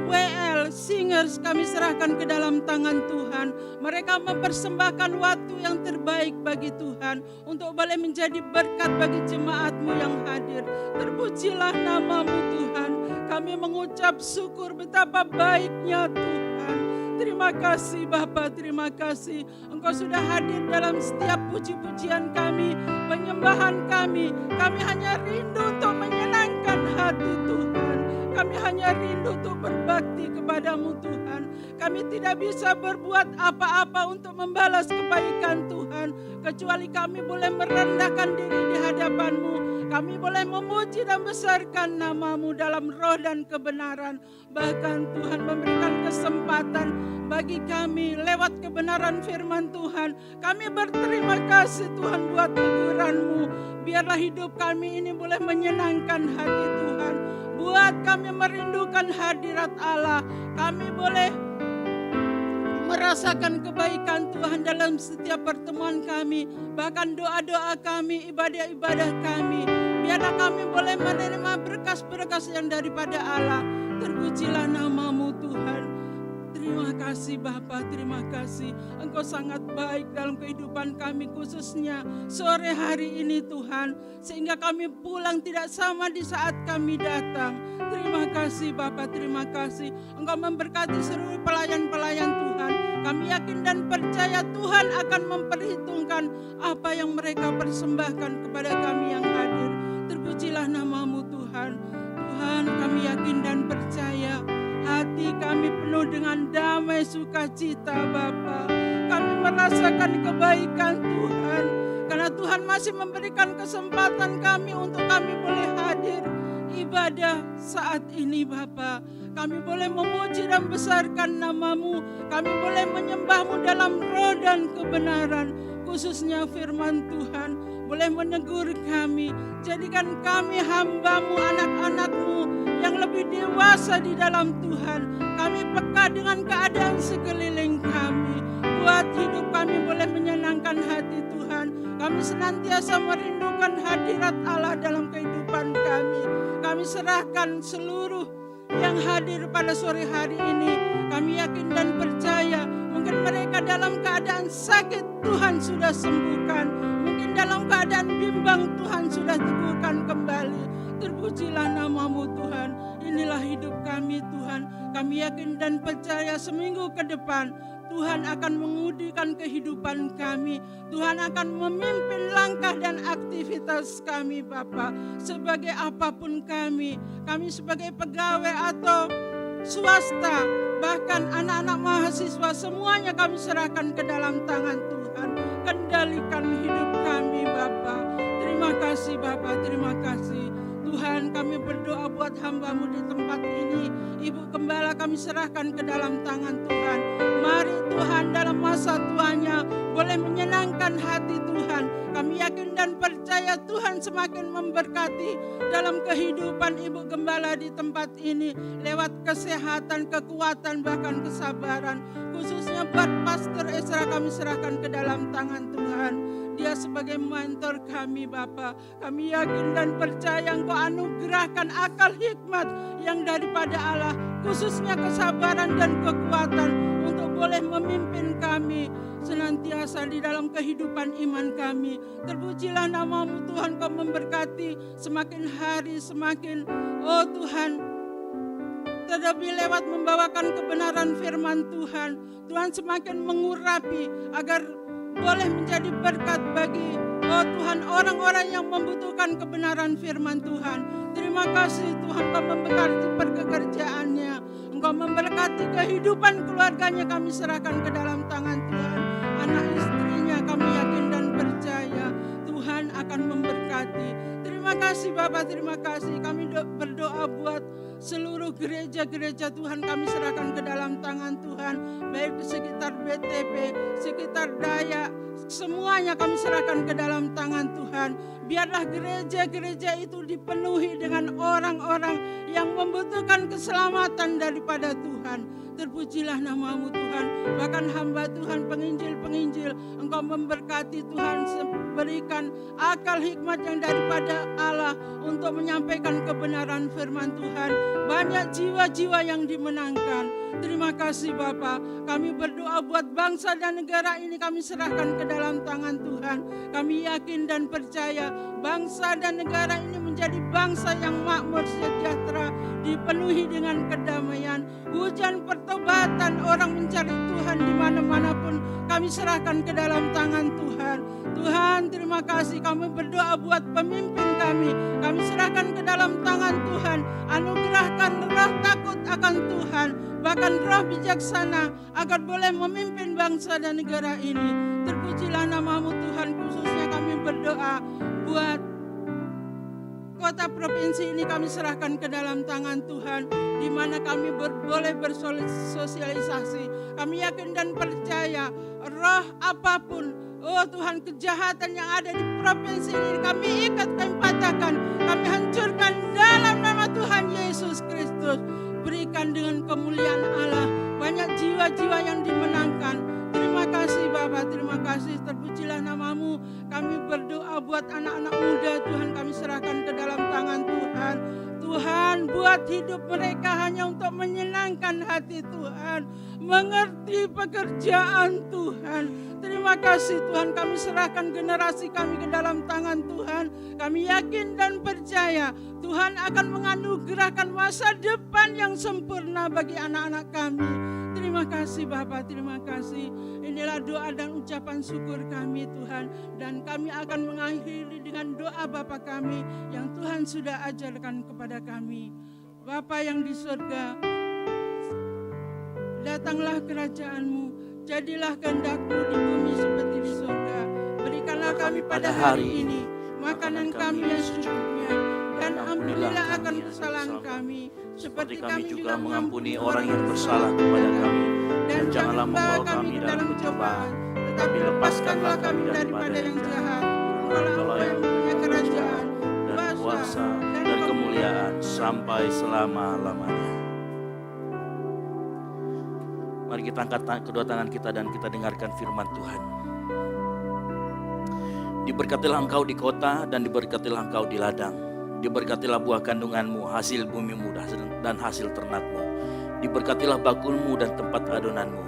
WL, singers, kami serahkan ke dalam tangan Tuhan. Mereka mempersembahkan waktu yang terbaik bagi Tuhan untuk boleh menjadi berkat bagi jemaat-Mu yang hadir. Terpujilah nama-Mu Tuhan. Kami mengucap syukur betapa baiknya Tuhan. Terima kasih Bapa, terima kasih. Engkau sudah hadir dalam setiap puji-pujian kami, penyembahan kami. Kami hanya rindu untuk menyenangkan hati Tuhan. Kami hanya rindu untuk berbakti kepada-Mu Tuhan. Kami tidak bisa berbuat apa-apa untuk membalas kebaikan Tuhan, kecuali kami boleh merendahkan diri di hadapan-Mu. Kami boleh memuji dan besarkan nama-Mu dalam roh dan kebenaran. Bahkan Tuhan memberikan kesempatan bagi kami lewat kebenaran firman Tuhan. Kami berterima kasih Tuhan buat teguran-Mu. Biarlah hidup kami ini boleh menyenangkan hati Tuhan. Buat kami merindukan hadirat Allah. Kami boleh merasakan kebaikan Tuhan dalam setiap pertemuan kami. Bahkan doa-doa kami, ibadah-ibadah kami. Biarlah kami boleh menerima berkas-berkas yang daripada Allah. Terpujilah nama-Mu Tuhan. Terima kasih Bapa, terima kasih. Engkau sangat baik dalam kehidupan kami, khususnya sore hari ini Tuhan. Sehingga kami pulang tidak sama di saat kami datang. Terima kasih Bapa, terima kasih. Engkau memberkati seluruh pelayan-pelayan Tuhan. Kami yakin dan percaya Tuhan akan memperhitungkan apa yang mereka persembahkan kepada kami yang hadir. Terpujilah nama-Mu Tuhan. Tuhan, kami yakin dan percaya hati kami penuh dengan damai sukacita Bapa. Kami merasakan kebaikan Tuhan. Karena Tuhan masih memberikan kesempatan kami untuk kami boleh hadir ibadah saat ini Bapa. Kami boleh memuji dan besarkan nama-Mu. Kami boleh menyembah-Mu dalam roh dan kebenaran. Khususnya firman Tuhan boleh menegur kami. Jadikan kami hamba-Mu, anak-anak-Mu yang lebih dewasa di dalam Tuhan. Kami peka dengan keadaan sekeliling kami. Buat hidup kami boleh menyenangkan hati Tuhan. Kami senantiasa merindukan hadirat Allah dalam kehidupan kami. Kami serahkan seluruh yang hadir pada sore hari ini. Kami yakin dan percaya mungkin mereka dalam keadaan sakit Tuhan sudah sembuhkan. Mungkin dalam keadaan bimbang Tuhan sudah teguhkan kembali. Terpujilah nama-Mu Tuhan. Inilah hidup kami Tuhan. Kami yakin dan percaya seminggu ke depan Tuhan akan mengudikan kehidupan kami. Tuhan akan memimpin langkah dan aktivitas kami Bapa. Sebagai apapun kami sebagai pegawai atau swasta, bahkan anak-anak mahasiswa, semuanya kami serahkan ke dalam tangan Tuhan. Kendalikan hidup kami Bapa. Terima kasih Bapa, terima kasih. Tuhan, kami berdoa buat hamba-Mu di tempat ini. Ibu Gembala kami serahkan ke dalam tangan Tuhan. Mari Tuhan dalam masa tuanya boleh menyenangkan hati Tuhan. Kami yakin dan percaya Tuhan semakin memberkati dalam kehidupan Ibu Gembala di tempat ini. Lewat kesehatan, kekuatan, bahkan kesabaran. Khususnya buat Pastor Esra kami serahkan ke dalam tangan Tuhan. Dia sebagai mentor kami Bapa. Kami yakin dan percaya Engkau anugerahkan akal hikmat yang daripada Allah. Khususnya kesabaran dan kekuatan untuk boleh memimpin kami senantiasa di dalam kehidupan iman kami. Terpujilah nama-Mu Tuhan, Kau memberkati semakin hari semakin, oh Tuhan, terlebih lewat membawakan kebenaran firman Tuhan. Tuhan semakin mengurapi agar boleh menjadi berkat bagi Tuhan orang-orang yang membutuhkan kebenaran firman Tuhan. Terima kasih Tuhan, Engkau memberkati pekerjaannya, Engkau memberkati kehidupan keluarganya, kami serahkan ke dalam tangan Tuhan. Anak istrinya kami yakin dan percaya Tuhan akan memberkati. Terima kasih Bapak, terima kasih. Kami berdoa buat seluruh gereja-gereja Tuhan, kami serahkan ke dalam tangan Tuhan. Baik di sekitar BTP, sekitar Dayak, semuanya kami serahkan ke dalam tangan Tuhan. Biarlah gereja-gereja itu dipenuhi dengan orang-orang yang membutuhkan keselamatan daripada Tuhan. Terpujilah namamu Tuhan. Bahkan hamba Tuhan, penginjil-penginjil, Engkau memberkati Tuhan, berikan akal hikmat yang daripada Allah untuk menyampaikan kebenaran firman Tuhan. Banyak jiwa-jiwa yang dimenangkan. Terima kasih Bapa. Kami berdoa buat bangsa dan negara ini, kami serahkan ke dalam tangan Tuhan. Kami yakin dan percaya bangsa dan negara ini menjadi bangsa yang makmur, sejahtera, dipenuhi dengan kedamaian. Hujan pertobatan, orang mencari Tuhan di mana-mana pun kami serahkan ke dalam tangan Tuhan. Tuhan, terima kasih. Kami berdoa buat pemimpin kami serahkan ke dalam tangan Tuhan. Anugerahkan roh takut akan Tuhan, bahkan roh bijaksana agar boleh memimpin bangsa dan negara ini. Terpujilah namamu Tuhan. Khususnya kami berdoa buat kota provinsi ini, kami serahkan ke dalam tangan Tuhan, di mana kami boleh bersosialisasi. Kami yakin dan percaya roh apapun, Tuhan, kejahatan yang ada di provinsi ini kami ikat, kami patahkan, kami hancurkan dalam nama Tuhan Yesus Kristus. Berikan dengan kemuliaan Allah banyak jiwa-jiwa yang dimenangkan. Terima kasih Bapa, terima kasih. Terpujilah namamu. Kami berdoa buat anak-anak muda Tuhan, kami serahkan ke dalam tangan Tuhan. Tuhan, buat hidup mereka hanya untuk menyenangkan hati Tuhan, mengerti pekerjaan Tuhan. Terima kasih Tuhan, kami serahkan generasi kami ke dalam tangan Tuhan. Kami yakin dan percaya Tuhan akan menganugerahkan masa depan yang sempurna bagi anak-anak kami. Terima kasih Bapak, terima kasih. Inilah doa dan ucapan syukur kami Tuhan. Dan kami akan mengakhiri dengan doa Bapa kami yang Tuhan sudah ajarkan kepada kami. Bapa yang di surga, datanglah kerajaan-Mu, jadilah kehendak-Mu di bumi seperti di surga. Berikanlah kami pada hari ini makanan kami yang secukupnya, dan ampunilah akan kesalahan kami, seperti kami juga mengampuni orang yang bersalah kepada kami. Dan janganlah membawa kami dalam cobaan, tetapi lepaskanlah kami daripada yang jahat. Engkaulah yang punya kerajaan, dan kuasa, dan kemuliaan sampai selama-lamanya. Mari kita angkat kedua tangan kita dan kita dengarkan firman Tuhan. Diberkatilah engkau di kota dan diberkatilah engkau di ladang. Diberkatilah buah kandunganmu, hasil bumimu dan hasil ternakmu. Diberkatilah bakulmu dan tempat adonanmu.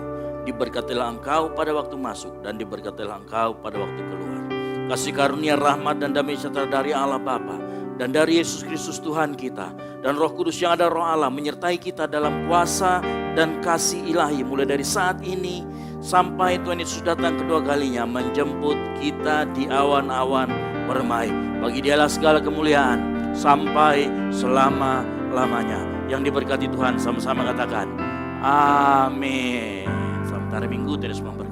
Diberkatilah engkau pada waktu masuk dan diberkatilah engkau pada waktu keluar. Kasih karunia, rahmat dan damai sejahtera dari Allah Bapa dan dari Yesus Kristus Tuhan kita dan Roh Kudus yang ada Roh Allah menyertai kita dalam kuasa dan kasih ilahi mulai dari saat ini sampai Tuhan Yesus datang kedua kalinya menjemput kita di awan-awan permai. Bagi Dialah segala kemuliaan sampai selama-lamanya. Yang diberkati Tuhan sama-sama katakan amin. Selamat hari Minggu, terus memberkati.